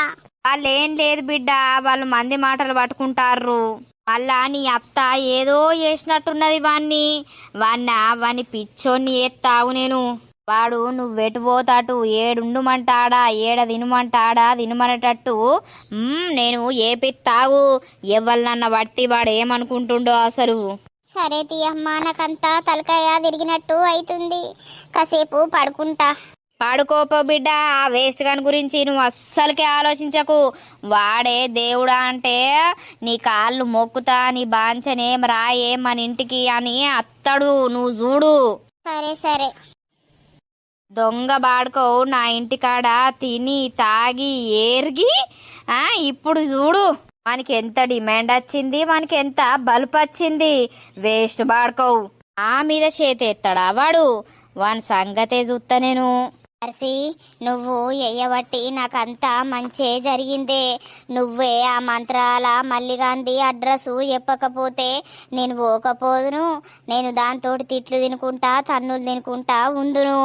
వాళ్ళేం లేదు బిడ్డ, వాళ్ళు మంది మాటలు పట్టుకుంటారు. మళ్ళా నీ అత్త ఏదో చేసినట్టున్నది వాణ్ణి పిచ్చోన్ని ఎత్తావు నేను. వాడు నువ్వెటు పోతాటు ఏడుండుమంటాడా, ఏడ తినమనేటట్టు నేను ఏపిత్తావు. ఎవరినన్న బట్టి వాడు ఏమనుకుంటుండో అసలు. సరే తీయమ్మా, నాకంతా తలకాయ తిరిగినట్టు అవుతుంది. కాసేపు పడుకుంటా. పడుకోపో బిడ్డ, ఆ వేస్ట్ గాని గురించి నువ్వు అస్సలకే ఆలోచించకు. వాడే దేవుడా అంటే నీ కాళ్ళు మొక్కుతా, నీ బాంచనేం రాయే మన ఇంటికి అని అత్తడు, నువ్వు చూడు. సరే సరే. దొంగ బాడుకోవు నా ఇంటికాడ తిని తాగి ఏర్గి ఇప్పుడు చూడు మనకి ఎంత డిమాండ్ వచ్చింది, మనకి ఎంత బల్బ్ వచ్చింది. వేస్ట్ బాడుకోవు ఆ మీద చేతి ఎత్తాడా వాడు, వాని సంగతే చూస్తా నేను. అర్సి, నువ్వు ఎయ్యబట్టి నాకంతా మంచే జరిగిందే. నువ్వే ఆ మంత్రాల మల్లిగాంధీ అడ్రస్సు చెప్పకపోతే నేను పోకపోదును. నేను దాంతోటి తిట్లు తినుకుంటా, తన్నులు తినుకుంటా ఉందును.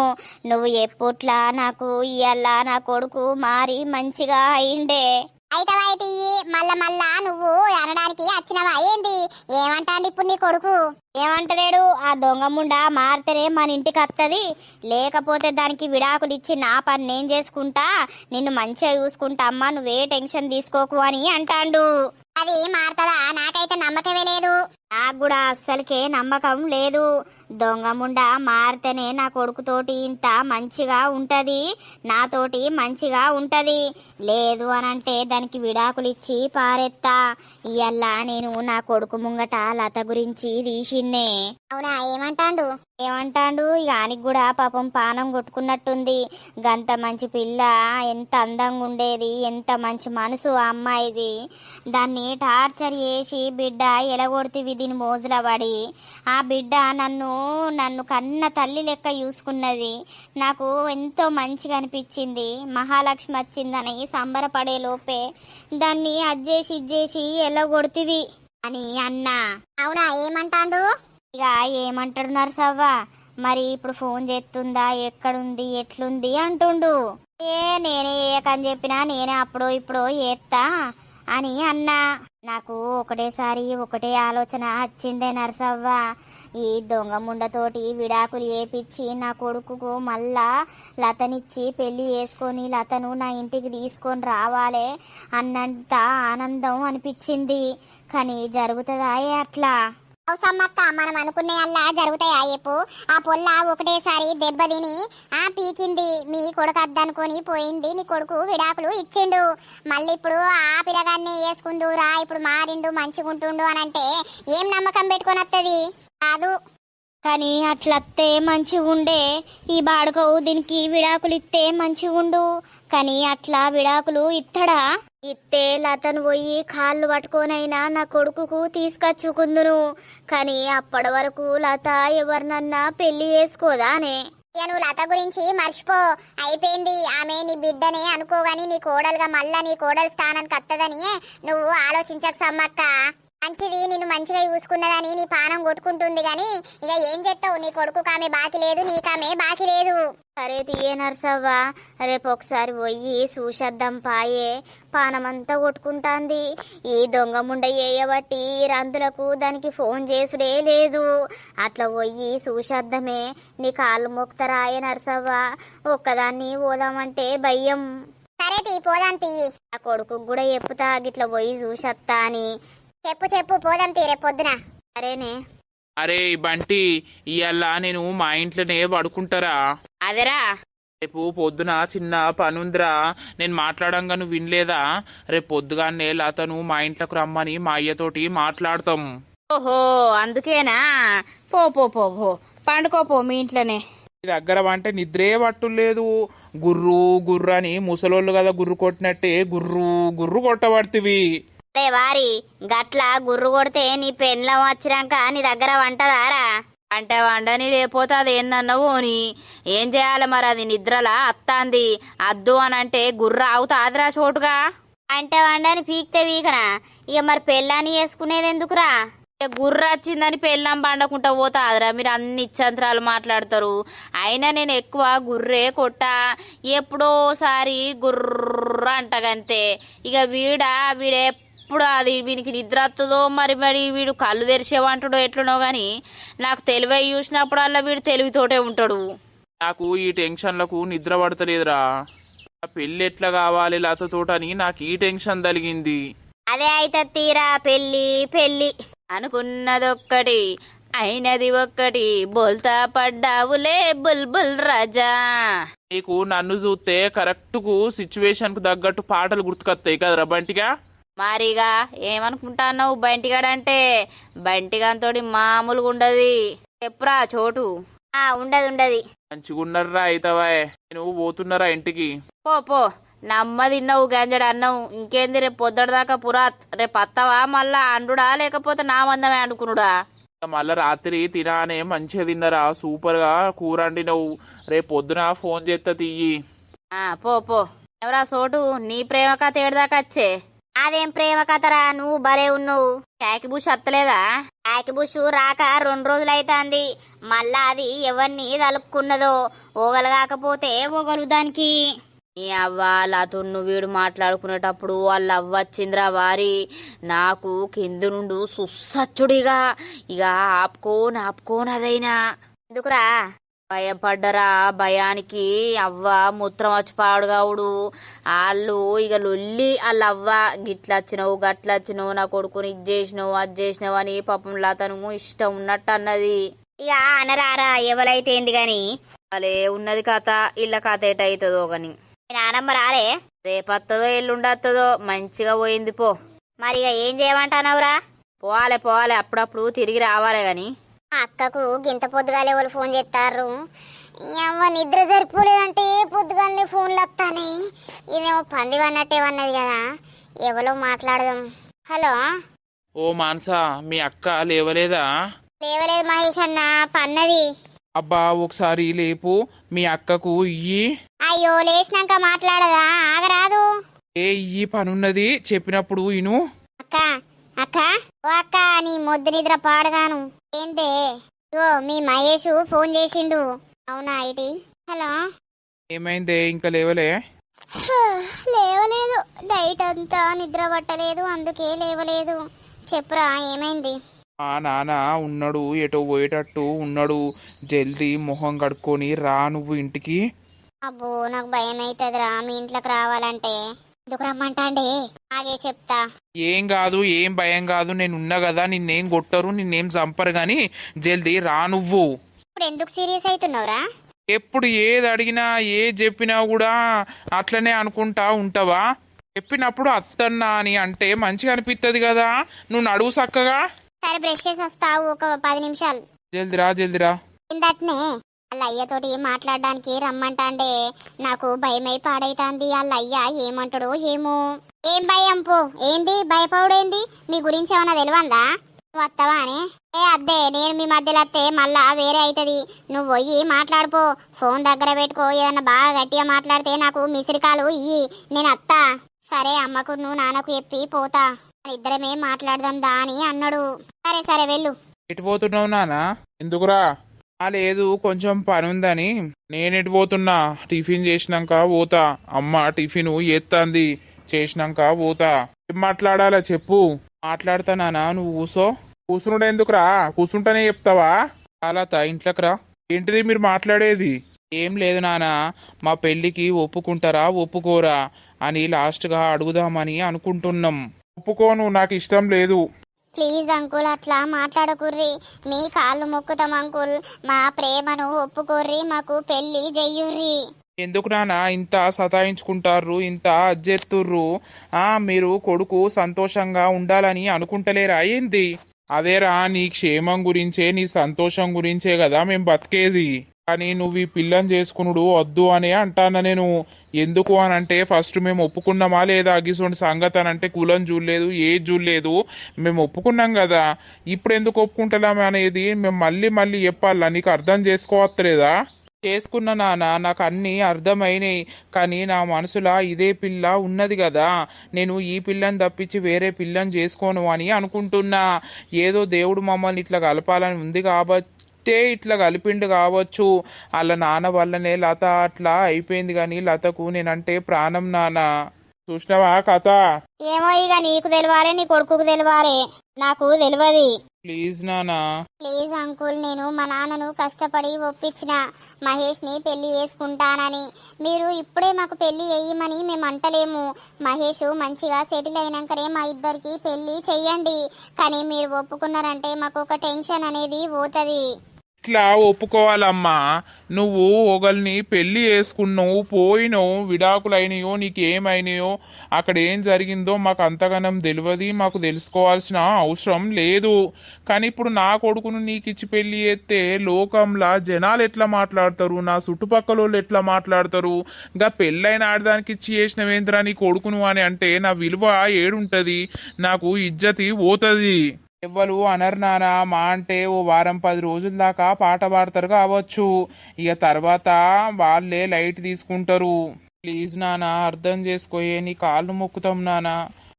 నువ్వు ఎప్పుట్లా నాకు ఇయ్యాల నా కొడుకు మారి మంచిగా అయిండే. అయితే మళ్ళా నువ్వు అనడానికి వచ్చినవా ఏంది? ఏమంటాండి ఇప్పుడు నీ కొడుకు? ఏమంటలేడు, ఆ దొంగ ముండా మారితేనే మన ఇంటికి వస్తుంది, లేకపోతే దానికి విడాకులు ఇచ్చి నా పని నేను చేసుకుంటా, నిన్ను మంచిగా చూసుకుంటా అమ్మా, నువ్వే టెన్షన్ తీసుకోకు అని అంటాండు. అది మారుతుందా? నాకైతే నమ్మకమే లేదు. నాకు కూడా అస్సలకే నమ్మకం లేదు. దొంగముండా మారితేనే నా కొడుకుతోటి ఇంత మంచిగా ఉంటది, నాతోటి మంచిగా ఉంటది. లేదు అనంటే దానికి విడాకులు ఇచ్చి పారెత్తా. ఇయ్యల్ల నేను నా కొడుకు ముంగట లత గురించి తీసిన్నే. అవునా? ఏమంటాండు ఇక ఆయనకి కూడా పాపం పానం కొట్టుకున్నట్టుంది. గంత మంచి పిల్ల, ఎంత అందంగా ఉండేది, ఎంత మంచి మనసు ఆ అమ్మాయిది. దాన్ని టార్చర్ చేసి బిడ్డ ఎలగొడితివి దీని మోజుల పడి. ఆ బిడ్డ నన్ను కన్న తల్లి లెక్క చూసుకున్నది. నాకు ఎంతో మంచిగా అనిపించింది. మహాలక్ష్మి వచ్చిందని సంబరపడే లోపే దాన్ని అజ్జేసి ఇజ్జేసి ఎలగొడితివి అని అన్నా. అవునా? ఏమంటాండు? ఇక ఏమంటాడు నర్సవ్వ, మరి ఇప్పుడు ఫోన్ చేస్తుందా, ఎక్కడుంది, ఎట్లుంది అంటుండు. నేనే ఏకని చెప్పినా నేనే అప్పుడో ఇప్పుడో ఏత్తా అని అన్నా. నాకు ఒకటే ఆలోచన వచ్చిందే నర్సవ్వ, ఈ దొంగ ముండతోటి విడాకులు ఏపిచ్చి నా కొడుకుకు మళ్ళా లతనిచ్చి పెళ్లి చేసుకొని లతను నా ఇంటికి తీసుకొని రావాలి అన్నంత ఆనందం అనిపించింది. కానీ జరుగుతుందా అట్లా? సమ్మక్క, మనం అనుకునే అల్లా జరుగుతాయా చెప్పు? ఆ పొల్ల ఒకటేసారి దెబ్బ తిని పీకింది. మీ కొడుకు అద్దనుకొని పోయింది, నీ కొడుకు విడాకులు ఇచ్చిండు. మళ్ళీ ఇప్పుడు ఆ పిల్లగాన్ని వేసుకుందురా, ఇప్పుడు మారిండు మంచిగుంటుండు అని అంటే ఏం నమ్మకం పెట్టుకొని వస్తుంది? కాదు. కానీ అట్లత్తే మంచిగుండే. ఈ బాడుకోవు దీనికి విడాకులు ఇస్తే మంచిగుండు. కానీ అట్లా విడాకులు ఇత్తడా? ఇత్తే లతను పోయి కాళ్ళు పట్టుకోనైనా నా కొడుకుకు తీసుకొచ్చుకుందును. కానీ అప్పటి వరకు లత ఎవరినన్నా పెళ్లి చేసుకోదానే. నువ్వు లత గురించి మర్చిపో, అయిపోయింది. ఆమె నీ బిడ్డనే అనుకోగాని నీ కోడలుగా మళ్ళా నీ కోడలు స్థానానికి వత్తదని నువ్వు ఆలోచించక సమ్మక్క. మంచిది, నిన్ను మంచిగా చూసుకున్నదని నీ పానం కొట్టుకుంటుంది గాని ఇక ఏం చేస్తావు? నీ కొడుకు ఆమె బాకి లేదు, నీకామె బాకి లేదు. సరే తీయే నర్సవ్వ, రేపు ఒకసారి పోయి చూసేద్దాం పాయే. పానమంతా కొట్టుకుంటాంది. ఈ దొంగ ముండ చేయబట్టి రందులకు దానికి ఫోన్ చేసుడే లేదు. అట్లా పోయి చూసేద్దామే. నీ కాళ్ళు మొక్కుతారాయే నర్సవ్వ, ఒక్కదాన్ని పోదామంటే భయం. సరే తీ, పోదాం తీ. ఆ కొడుకు కూడా చెప్పుతా గిట్లా పోయి చూసత్తా అని. చెప్పు పోదాం తీ రేపు పొద్దున. సరేనే. అరే బంటి, ఇవాళ నేను మా ఇంట్లోనే పడుకుంటారా? అదేరా, రేపు పొద్దున చిన్న పనుందిరా, నేను మాట్లాడంగా నువ్వు వినలేదా? రేపు పొద్దుగానే లతను మా ఇంట్లోకి రమ్మని మా అయ్యతోటి మాట్లాడతాం. ఓహో అందుకేనా? పో పో పో పో పండుకోపో మీ ఇంట్లోనే. నీ దగ్గర అంటే నిద్రే పట్టులేదు. గుర్రు గుర్రు అని ముసలోళ్ళు కదా గుర్రు కొట్టినట్టే గుర్రు గుర్రు కొట్టబడుతుంది. అరే వారి, గట్ల గుర్రు కొడితే నీ పెళ్ళం వచ్చినాక నీ దగ్గర వంటదారా? అంటే వండని లేకపోతే అది ఏందన్నావు అని ఏం చేయాలి మరి? అది నిద్రలా అత్తాంది. అద్దు అని అంటే గుర్ర అవుతాదిరా చోటుగా. అంటే వండని పీక్తే వీకనా? ఇక మరి పెళ్ళాన్ని వేసుకునేది ఎందుకురా? గుర్ర వచ్చిందని పెళ్ళం పండకుంటా పోతాదిరా. మీరు అన్ని ఇచ్చంతరాలు మాట్లాడతారు. అయినా నేను ఎక్కువ గుర్రే కొట్టా, ఎప్పుడోసారి గుర్ర అంటగంతే. ఇక వీడే ఎప్పుడు అది వీనికి నిద్ర వస్తుందో మరి వీడు కళ్ళు తెరిచేవంటాడో ఎట్లనో గాని నాకు తెలివై చూసినప్పుడల్లా వీడు తెలివితోటే ఉంటాడు. నాకు ఈ టెన్షన్లకు నిద్ర పడతలేదురా. పెళ్ళి ఎట్లా కావాలి లతతోటని నాకు ఈ టెన్షన్ తలిగింది. అదే అయితే తీరా పెళ్ళి అనుకున్నదొక్కటి అయినది ఒక్కటి, బోల్తా పడ్డావులే బుల్బుల్ రాజా. నీకు నన్ను చూస్తే కరెక్ట్కు సిచ్యువేషన్కు తగ్గట్టు పాటలు గుర్తుకొస్తాయి కదరా బంటిగా. మరిగా ఏమనుకుంటాన్నావు బంటిగాడంటే? బంటిగాంతోటి మామూలుగా ఉండదు. చెప్పురా చోటు. ఉండదు మంచిగున్నారా అయితవాయ్, నువ్వు పోతున్నారా ఇంటికి? పో పో, నమ్మ తిన్నావు గంజడు అన్నం. ఇంకేంది రేపు పొద్దుడదాకా పురాత్. రేపు అత్తవా మళ్ళా అండుడా లేకపోతే నా మందమే అనుకునుడా? మళ్ళా రాత్రి తినానే మంచిగా తిన్నరా, సూపర్ గా కూర వండినవు. రేపు పొద్దున ఫోన్ చేస్తా తీయి. పో పో. ఎవరా సోటు, నీ ప్రేమ కథ ఏడదాకా వచ్చే? అదేం ప్రేమ కథరా, నువ్వు భలే ఉన్నావు. ప్యాకి బుష్ అత్తలేదా? బుష్ రాక 2 రోజులైతాంది. మళ్ళా అది ఎవరిని తలుపుకున్నదో, ఓగలు కాకపోతే ఓగలు దానికి. నీ అవ్వ లతున్ను వీడు మాట్లాడుకునేటప్పుడు వాళ్ళ అవ్వ వచ్చిందిరా వారి. నాకు కింద నుండు సుస్సచ్చుడిగా ఇక ఆపుకోనదైనా. ఎందుకురా? భయపడ్డరా, భయానికి అవ్వ మూత్రం వచ్చి పాడుగావుడు. వాళ్ళు ఇక లొల్లి వాళ్ళ అవ్వ, గిట్లొచ్చినావు గట్లొచ్చినావు, నా కొడుకుని ఇది చేసినావు అది చేసినావు అని పాపం లతను ఇష్టం ఉన్నట్టు అన్నది. ఇక అనరారా ఎవరైతే ఏంది గాని. అలే ఉన్నది కథ, ఇళ్ళ కథ ఏటవుతుందో గాని. నానమ్మ రాలే? రేపత్తదో ఎల్లుండత్తదో, మంచిగా పోయింది పో. మరి ఇక ఏం చేయమంటానవురా? పోవాలి అప్పుడప్పుడు తిరిగి రావాలి గాని. అక్కకు గింత పొద్దుగాలే ఎవరు ఫోన్ చేస్తారు? అమ్మ నిద్ర సరిపోలేదంటే పొద్దుగాలనే ఫోన్లు వస్తానే. ఇదేమో పంది అన్నట్టే అన్నది కదా, ఎవరో మాట్లాడదాం. హలో. ఓ మానసా, మీ అక్క లేవలేదా? లేవలేదు మహేష్ అన్న, పన్నది. అబ్బా ఒకసారి లేపు, మీ అక్కకు ఇయ్యి. అయ్యో లేచినాక మాట్లాడదా, ఆగరాదు. ఇయ్యి పనున్నది, చెప్పినప్పుడు ఇను. అక్క అక్క ఓ అక్క, నీ మొద్దు నిద్ర పాడగాను. ఏంటే? ఓ మీ మహేష్ ఫోన్ చేసిండు. అవునా ఐటి? హలో. ఏమైందే ఇంకా లేవలే? లేవలేదు, నైట్ అంతా నిద్ర పట్టలేదు, అందుకే లేవలేదు. చెప్పురా ఏమైంది? మా నాన్న ఉన్నాడు, ఎటో పోయేటట్టు ఉన్నాడు. జల్దీ మొహం కడుక్కొని రా నువ్వు ఇంటికి. అబ్బో నాకు భయం అవుతుందిరా మీ ఇంట్లోకి రావాలంటే. ఎందుకు రమ్మంటాండే? ఆగే చెప్తా. ఏం కాదు, ఏం భయం కాదు, నేను ఉన్నా కదా, నిన్నేం కొట్టరు, నిన్నేం చంపరు గాని జల్దీ రా నువ్వు. ఇప్పుడు ఎందుకు సీరియస్ అవుతున్నావురా? ఎప్పుడు ఏది అడిగినా ఏది చెప్పినా కూడా అట్లనే అనుకుంటా ఉంటావా? చెప్పినప్పుడు అత్తన్నా అని అంటే మంచిగా అనిపిస్తుంది కదా, నువ్వు నడువు చక్కగా. సరే బ్రష్ చేసి వస్తావు, ఒక 10 నిమిషాలు. జల్దిరా. ఇందట్నే వాళ్ళ అయ్యతోటి మాట్లాడడానికి రమ్మంటాండే. నాకు భయమై పాడైతాంది. వాళ్ళ అయ్య ఏమంటాడో ఏమో. ఏం భయం పో, ఏంది భయపడేంది? మీ గురించి ఏమన్నా తెలియందా? నువ్వు వస్తావా అని? అద్దే, నేను మీ మధ్యలో వస్తే మళ్ళా వేరే అవుతుంది. నువ్వు పోయి మాట్లాడుపో, ఫోన్ దగ్గర పెట్టుకో. ఏదన్నా బాగా గట్టిగా మాట్లాడితే నాకు మిసిరికాలు ఇయ్యి, నేను అత్తా. సరే అమ్మకు నువ్వు నాన్నకు చెప్పి పోతా, ఇద్దరమే మాట్లాడదాం దా అని అన్నాడు. సరే వెళ్ళు. ఎటు పోతున్నావు నానా? ఎందుకురా? లేదు, కొంచెం పని ఉందని. నేనెటు పోతున్నా? టిఫిన్ చేసినాక పోతా. అమ్మ టిఫిన్ ఎత్తాంది, చేసినాక పోతా. ఏం మాట్లాడాలా చెప్పు. మాట్లాడతానా, నువ్వు కూసునుడు ఎందుకురా? కూసుంటేనే చెప్తావా? అలాత ఇంట్లోకి రా. ఏంటిది మీరు మాట్లాడేది? ఏం లేదు నానా, మా పెళ్ళికి ఒప్పుకుంటారా ఒప్పుకోరా అని లాస్ట్గా అడుగుదామని అనుకుంటున్నాం. ఒప్పుకోను, నాకు ఇష్టం లేదు. ప్లీజ్ అంకుల్ అట్లా మాట్లాడకుర్రి, మీ కాళ్ళు మొక్కుతాం అంకుల్. మా ప్రేమను ఒప్పుకోర్రి, మాకు పెళ్లి చెయ్యుర్రి. ఎందుకు నానా ఇంత సతాయించుకుంటారు, ఇంత అజ్జెత్తుర్రు? మీరు కొడుకు సంతోషంగా ఉండాలని అనుకుంటలేరా ఏంది? అదేరా, నీ క్షేమం గురించే, నీ సంతోషం గురించే కదా మేము బతికేది. కానీ నువ్వు ఈ పిల్లని చేసుకునుడు వద్దు అనే అంటాను నేను. ఎందుకు అని అంటే ఫస్ట్ మేము ఒప్పుకున్నామా లేదా అగిసోంటి సంగతి అని అంటే కులం చూడలేదు, ఏది చూడలేదు, మేము ఒప్పుకున్నాం కదా. ఇప్పుడు ఎందుకు ఒప్పుకుంటలేము అనేది మేము మళ్ళీ చెప్పాలా? నీకు అర్థం చేసుకోవట్లేదా? చేసుకున్నా నాన్న, నాకు అన్నీ అర్థమైనాయి. కానీ నా మనసులో ఇదే పిల్ల ఉన్నది కదా, నేను ఈ పిల్లని తప్పించి వేరే పిల్లని చేసుకోను అని అనుకుంటున్నా. ఏదో దేవుడు మమ్మల్ని ఇట్లా కలపాలని ఉంది కాబట్టి ఇట్లా కలిపిండు కావచ్చు. వాళ్ళ నాన్న వల్లనే లత అట్లా అయిపోయింది. కానీ లతకు నేనంటే ప్రాణం నాన్న. చూసినావా కథ? ఏమో ఇక నీకు తెలియాలి, నీ కొడుకుకు తెలియాలి, నాకు తెలియదు. ప్లీజ్ నానా. ప్లీజ్ అంకుల్, నేను మా నాన్నను కష్టపడి ఒప్పించిన మహేష్ ని పెళ్లి చేసుకుంటానని. మీరు ఇప్పుడే మాకు పెళ్లి చేయమని మేము అంటలేము. మహేష్ మంచిగా సెటిల్ అయినాకనే మా ఇద్దరికి పెళ్లి చెయ్యండి. కానీ మీరు ఒప్పుకున్నారంటే మాకు ఒక టెన్షన్ అనేది పోతుంది. ఎట్లా ఒప్పుకోవాలమ్మా? నువ్వు ఒకల్ని పెళ్లి చేసుకున్నావు, పోయినావు, విడాకులైనయో నీకేమైనాయో అక్కడ ఏం జరిగిందో మాకు అంతగానం తెలియదు, మాకు తెలుసుకోవాల్సిన అవసరం లేదు. కానీ ఇప్పుడు నా కొడుకును నీకు ఇచ్చి పెళ్లి చేస్తే లోకంలా జనాలు ఎట్లా మాట్లాడతారు, నా చుట్టుపక్కల వాళ్ళు ఎట్లా మాట్లాడతారు? ఇంకా పెళ్ళైన ఆడదానికి ఇచ్చి చేసినవేంద్రా నీ కొడుకును అని అంటే నా విలువ ఏడుంటది, నాకు ఇజ్జతి పోతుంది. ఎవ్వరు అనరు నానా, మా అంటే ఓ వారం 10 రోజుల దాకా పాట పాడతారు కావచ్చు, ఇక తర్వాత వాళ్ళే లైట్ తీసుకుంటారు. ప్లీజ్ నానా అర్థం చేసుకోయే, నీ కాళ్ళు మొక్కుతాం నానా.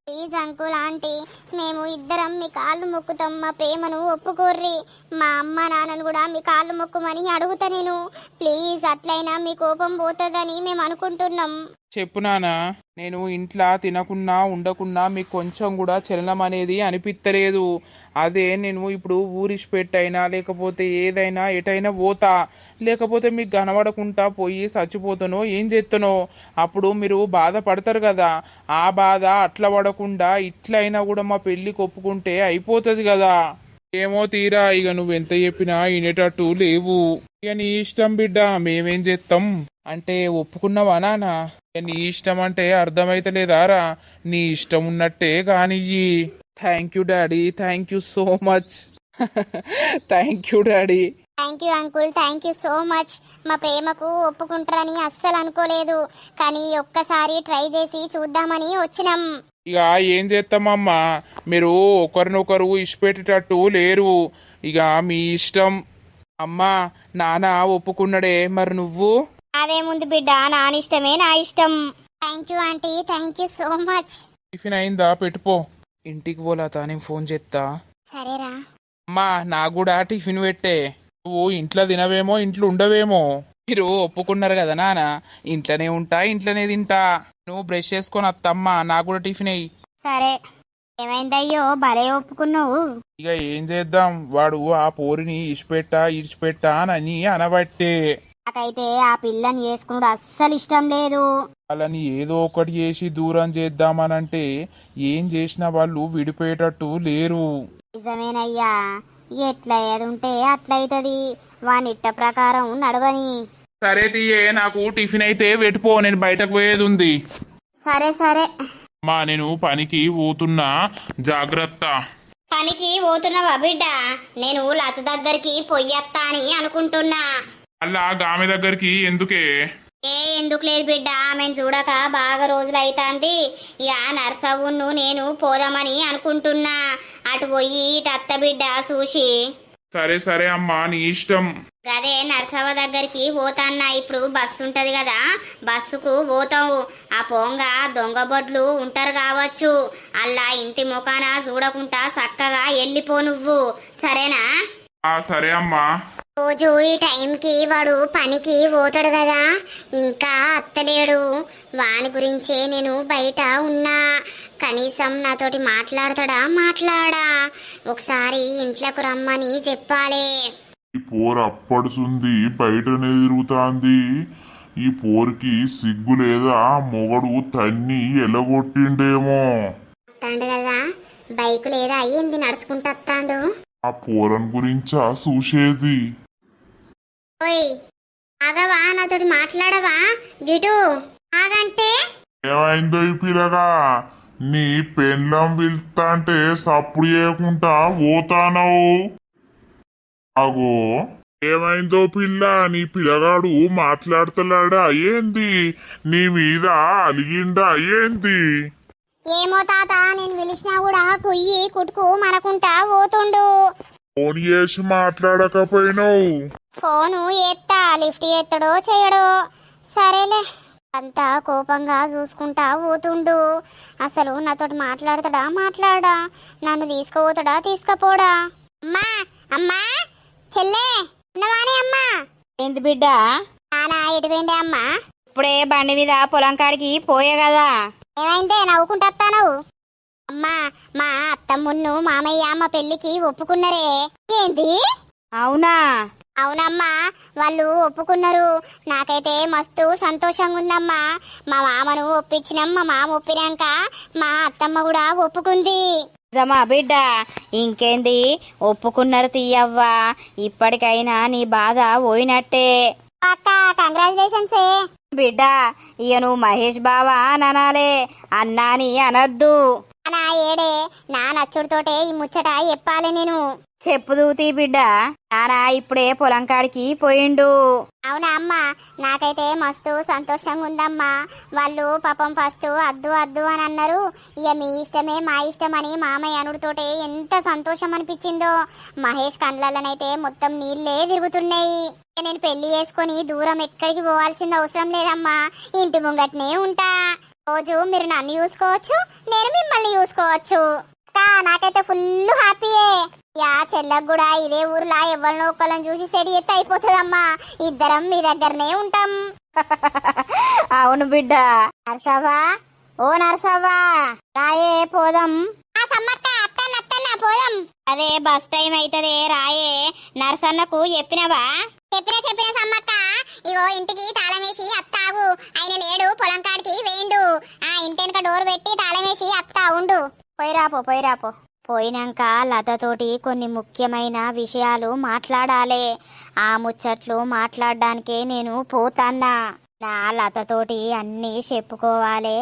ప్లీజ్ అంకుల్ ఆంటీ, మేము ఇద్దరం మీ కాళ్ళు మొక్కుతాం, మా ప్రేమను ఒప్పుకోర్రి. మా అమ్మ నాన్నను కూడా మీ కాళ్ళు మొక్కుమని అడుగుతా నేను. ప్లీజ్ అట్లయినా మీ కోపం పోతుందని మేము అనుకుంటున్నాం. చెప్పు నానా, నేను ఇంట్లో తినకున్నా ఉండకున్నా మీకు కొంచెం కూడా చలనం అనేది అనిపిస్తలేదు. అదే నేను ఇప్పుడు ఊరిసిపెట్టైనా లేకపోతే ఏదైనా ఎటైనా పోతా, లేకపోతే మీకు కనబడకుండా పోయి చచ్చిపోతానో ఏం చేస్తానో అప్పుడు మీరు బాధపడతారు కదా. ఆ బాధ అట్లా పడకుండా ఇట్లయినా కూడా మా పెళ్ళికి ఒప్పుకుంటే అయిపోతుంది కదా. ఏమో తీరా, ఇక నువ్వెంత చెప్పినా వినేటట్టు లేవు. ఇక నీ ఇష్టం బిడ్డ, మేమేం చేస్తాం. అంటే ఒప్పుకున్నావా నానా? ఇక నీ ఇష్టం అంటే అర్థమైతలేదారా? నీ ఇష్టం ఉన్నట్టే కానియ్యి. Thank you daddy, thank you so much. Thank you daddy. Thank you uncle, thank you so much. మా ప్రేమకు ఒప్పుకుంటారని అస్సలు అనుకోలేదు, కానీ ఒక్కసారి ట్రై చేసి చూద్దామని వచ్చినాం. ఇక ఏం చేస్తామమ్మా, మీరు ఒకరినొకరు ఇష్టపెట్టేటట్టు లేరు. ఇక మీ ఇష్టం. అమ్మా నాన్న ఒప్పుకున్నాడే, మరి నువ్వు? అదేముంది బిడ్డ, నానిష్టమే నా ఇష్టం. Thank you aunty, thank you so much. Tiffin అయిందా? పెట్టుపో. ఇంటికి పోలాతా, నేను ఫోన్ చేస్తా. సరేరా. అమ్మా నాకు కూడా టిఫిన్ పెట్టే. నువ్వు ఇంట్లో తినవేమో, ఇంట్లో ఉండవేమో. మీరు ఒప్పుకున్నారు కదా నాన్న, ఇంట్లోనే ఉంటా, ఇంట్లోనే తింటా. నువ్వు బ్రష్ చేసుకొని వత్తమ్మా, నాకు కూడా టిఫిన్ అయ్యి. సరే. ఏమైందయ్యో, భలే ఒప్పుకున్నావు. ఇక ఏం చేద్దాం, వాడు ఆ పోరిని ఇడిచిపెట్టా అని అనబట్టే. నాకైతే ఆ పిల్లని చేసుకున్నాడు అస్సలు ఇష్టం లేదు. వాళ్ళని ఏదో ఒకటి చేసి దూరం చేద్దామనంటే ఏం చేసినా వాళ్ళు విడిపోయేటట్టు లేరు. నిజమేనయ్యా, ఎట్లా ఏది ఉంటే అట్లయితది. వానిట్ట ప్రకారం నడవని. సరే తీయే, నాకు టిఫిన్ అయితే పెట్టుపో, నేను బయటకు పోయేది ఉంది. సరే సరే. మా నేను పనికి పోతున్నా, జాగ్రత్త. పనికి పోతున్నావా బిడ్డ? నేను లత దగ్గరికి పొయ్యత్తా అని అనుకుంటున్నా. అలా గామె దగ్గరికి ఎందుకే? ఎందుకు లేదు బిడ్డ, ఆమెను చూడక బాగా రోజులు అవుతాంది. ఇక నర్సవ్వును నేను పోదామని అనుకుంటున్నా. అటు పోయి ఇటు అత్త బిడ్డ చూసి. సరే సరే అమ్మా, నీ ఇష్టం. గదే నర్సవ్వ దగ్గరికి పోతాన్నా. ఇప్పుడు బస్సు ఉంటది కదా, బస్సుకు పోతావు. ఆ పోంగ దొంగ బొడ్లు ఉంటారు కావచ్చు, అల్లా ఇంటి ముఖాన చూడకుండా చక్కగా వెళ్ళిపో నువ్వు, సరేనా? సరే అమ్మా. రోజు ఈ టైంకి వాడు పనికి పోతాడు కదా, ఇంకా అత్తలేడు. వాని గురించే నేను బయట ఉన్నా. కనీసం నాతోటి మాట్లాడా? ఒకసారి ఇంట్లోకి రమ్మని చెప్పాలి. ఈ పోరు అప్పడుసుంది, బయటనే తిరుగుతాంది. ఈ పోరికి సిగ్గు లేదా? మొగడు తన్ని ఎలగొట్టిండేమో. వస్తాడు కదా, బైక్ లేదా అయ్యింది, నడుచుకుంటూ వస్తాడు. ఆ పోరన్ గురించా చూసేది. ఓయ్ ఆగవా, నాతోటి మాట్లాడవా? గిటు ఆగంటే. ఏమైందో ఈ పిల్లగా? నీ పెండ్లం పిలుస్తా అంటే సప్పుడు చేయకుండా పోతానవు. అగో ఏమైందో పిల్ల? నీ పిల్లగాడు మాట్లాడతలాడా ఏంది? నీ మీద అలిగిండా ఏంది? ఏమో తాత, నేను పిలిచినా కూడా కుయ్యి కుటుకు మనకుంటా పోతుండు. ఫోన్ చేసి మాట్లాడకపోయినావు? ఫోను ఎత్తా, లిఫ్ట్ ఎత్తడో చేయడో. సరేలే. అంతా కోపంగా చూసుకుంటా పోతుండు. అసలు నాతోటి మాట్లాడా? నన్ను తీసుకుపోడా? అమ్మా అమ్మా, చెల్లే ఉన్నవానే అమ్మా? ఏంది బిడ్డ? నానా ఎటు వెండే అమ్మా? ఇప్పుడే బండి మీద పొలం కాడికి పోయే కదా. ఏమైందే నవ్వుకుంటాను? అమ్మా, మా అత్తమ్మున్ను మామయ్య మా పెళ్లికి ఒప్పుకున్నారే. ఏంది? అవునా? అవునమ్మా, వాళ్ళు ఒప్పుకున్నారు. నాకైతే మస్తు సంతోషంగా ఉందమ్మా. మా మామను ఒప్పించినాం, మా మామ ఒప్పినాక మా అత్తమ్మ కూడా ఒప్పుకుంది. నిజమా బిడ్డ? ఇంకేంది, ఒప్పుకున్నారు తీయవ్వా. ఇప్పటికైనా నీ బాధ పోయినట్టే. అక్క కంగ్రాచులేషన్స్. బిడ్డ, ఇక నువ్వు మహేష్ బావా అని అనాలే, అన్నాని అనద్దు. నా ఏడే నా నచ్చుడితోటే ఈ ముచ్చట చెప్పాలి నేను. చెప్పుదూతి బిడ్డ, నానా ఇప్పుడే పొలం కాడికి పోయిండు. అవునా అమ్మ, నాకైతే మస్తు సంతోషంగా ఉందమ్మా. వాళ్ళు పాపం ఫస్ట్ అద్దు అద్దు అని అన్నారు. ఇక మీ ఇష్టమే మా ఇష్టం అని మామయ్య అనుడితోటే ఎంత సంతోషం అనిపించిందో. మహేష్ కండ్లలోనైతే మొత్తం నీళ్ళే తిరుగుతున్నాయి. నేను పెళ్లి చేసుకొని దూరం ఎక్కడికి పోవాల్సిన అవసరం లేదమ్మా, ఇంటి ముంగట్నే ఉంటా. రోజు మీరు నన్ను చూసుకోవచ్చు, నేను మిమ్మల్ని చూసుకోవచ్చు. నాకైతే ఫుల్ హ్యాపీయే. యా చెల్లకు కూడా ఇదే ఊర్లో ఎవరినో ఒకళ్ళని చూసి సెడి ఎత్తి అయిపోతుందమ్మా. ఇద్దరం మీ దగ్గరనే ఉంటాం. అవును బిడ్డ. నర్సవ్వా, ఓ నర్సవ్వా, రాయే పోదాం. సమ్మక్క అత్తన్న పోదాం. అదే బస్ టైం అయితదే, రాయే. నర్సన్నకు చెప్పినవా? చెప్పిన సమ్మక్క. ఇగో ఇంటికి తాళం వేసి అత్తావు. ఆయన లేడు, పొలం కాడికి వేయండు. ఆ ఇంటెనక డోర్ పెట్టి తాళం వేసి అత్తా ఉండు. పోయిరాపో. పోయినాక లతతోటి కొన్ని ముఖ్యమైన విషయాలు మాట్లాడాలి. ఆ ముచ్చట్లు మాట్లాడడానికే నేను పోతాన్నా. నా లతతోటి అన్నీ చెప్పుకోవాలి,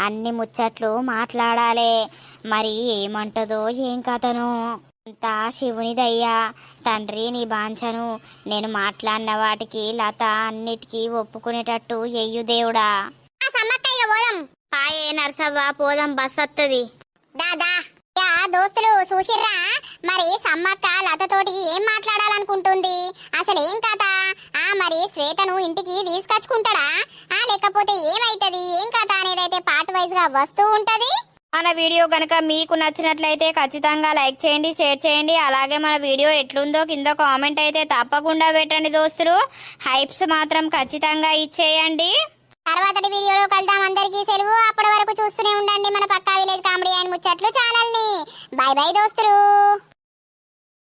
అన్ని ముచ్చట్లు మాట్లాడాలి. మరి ఏమంటదో ఏం కథను. అంతా శివునిదయ్యా. తండ్రి నీ బాంచను. నేను మాట్లాడిన వాటికి లత అన్నిటికీ ఒప్పుకునేటట్టు ఎయ్యు దేవుడా. హాయే నర్సవ్వ, పోదాం, బస్ వస్తుంది. దాదా దోస్తులు చూసిర్రా, మరి సమ్మక్క లతతోటి ఏం మాట్లాడాలనుకుంటుంది, అసలు ఏం కథ? మరి శ్వేతను ఇంటికి తీసుకొచ్చుకుంటాడా, లేకపోతే ఏమైతుంది, ఏం కథ అనేదైతే పార్ట్ వైజ్ గా వస్తూ ఉంటది. మన వీడియో కనుక మీకు నచ్చినట్లయితే ఖచ్చితంగా లైక్ చేయండి, షేర్ చేయండి. అలాగే మన వీడియో ఎట్లుందో కింద కామెంట్ అయితే తప్పకుండా పెట్టండి దోస్తులు. హైప్స్ మాత్రం ఖచ్చితంగా ఇచ్చేయండి. తర్వాతటి వీడియోలో కలుద్దాం. అందరికీ సెలవు. అప్పటి వరకు చూస్తూనే ఉండండి మన పక్కా విలేజ్ కామెడీ అండ్ ముచ్చట్లు ఛానల్ ని. బై బై దోస్తులు.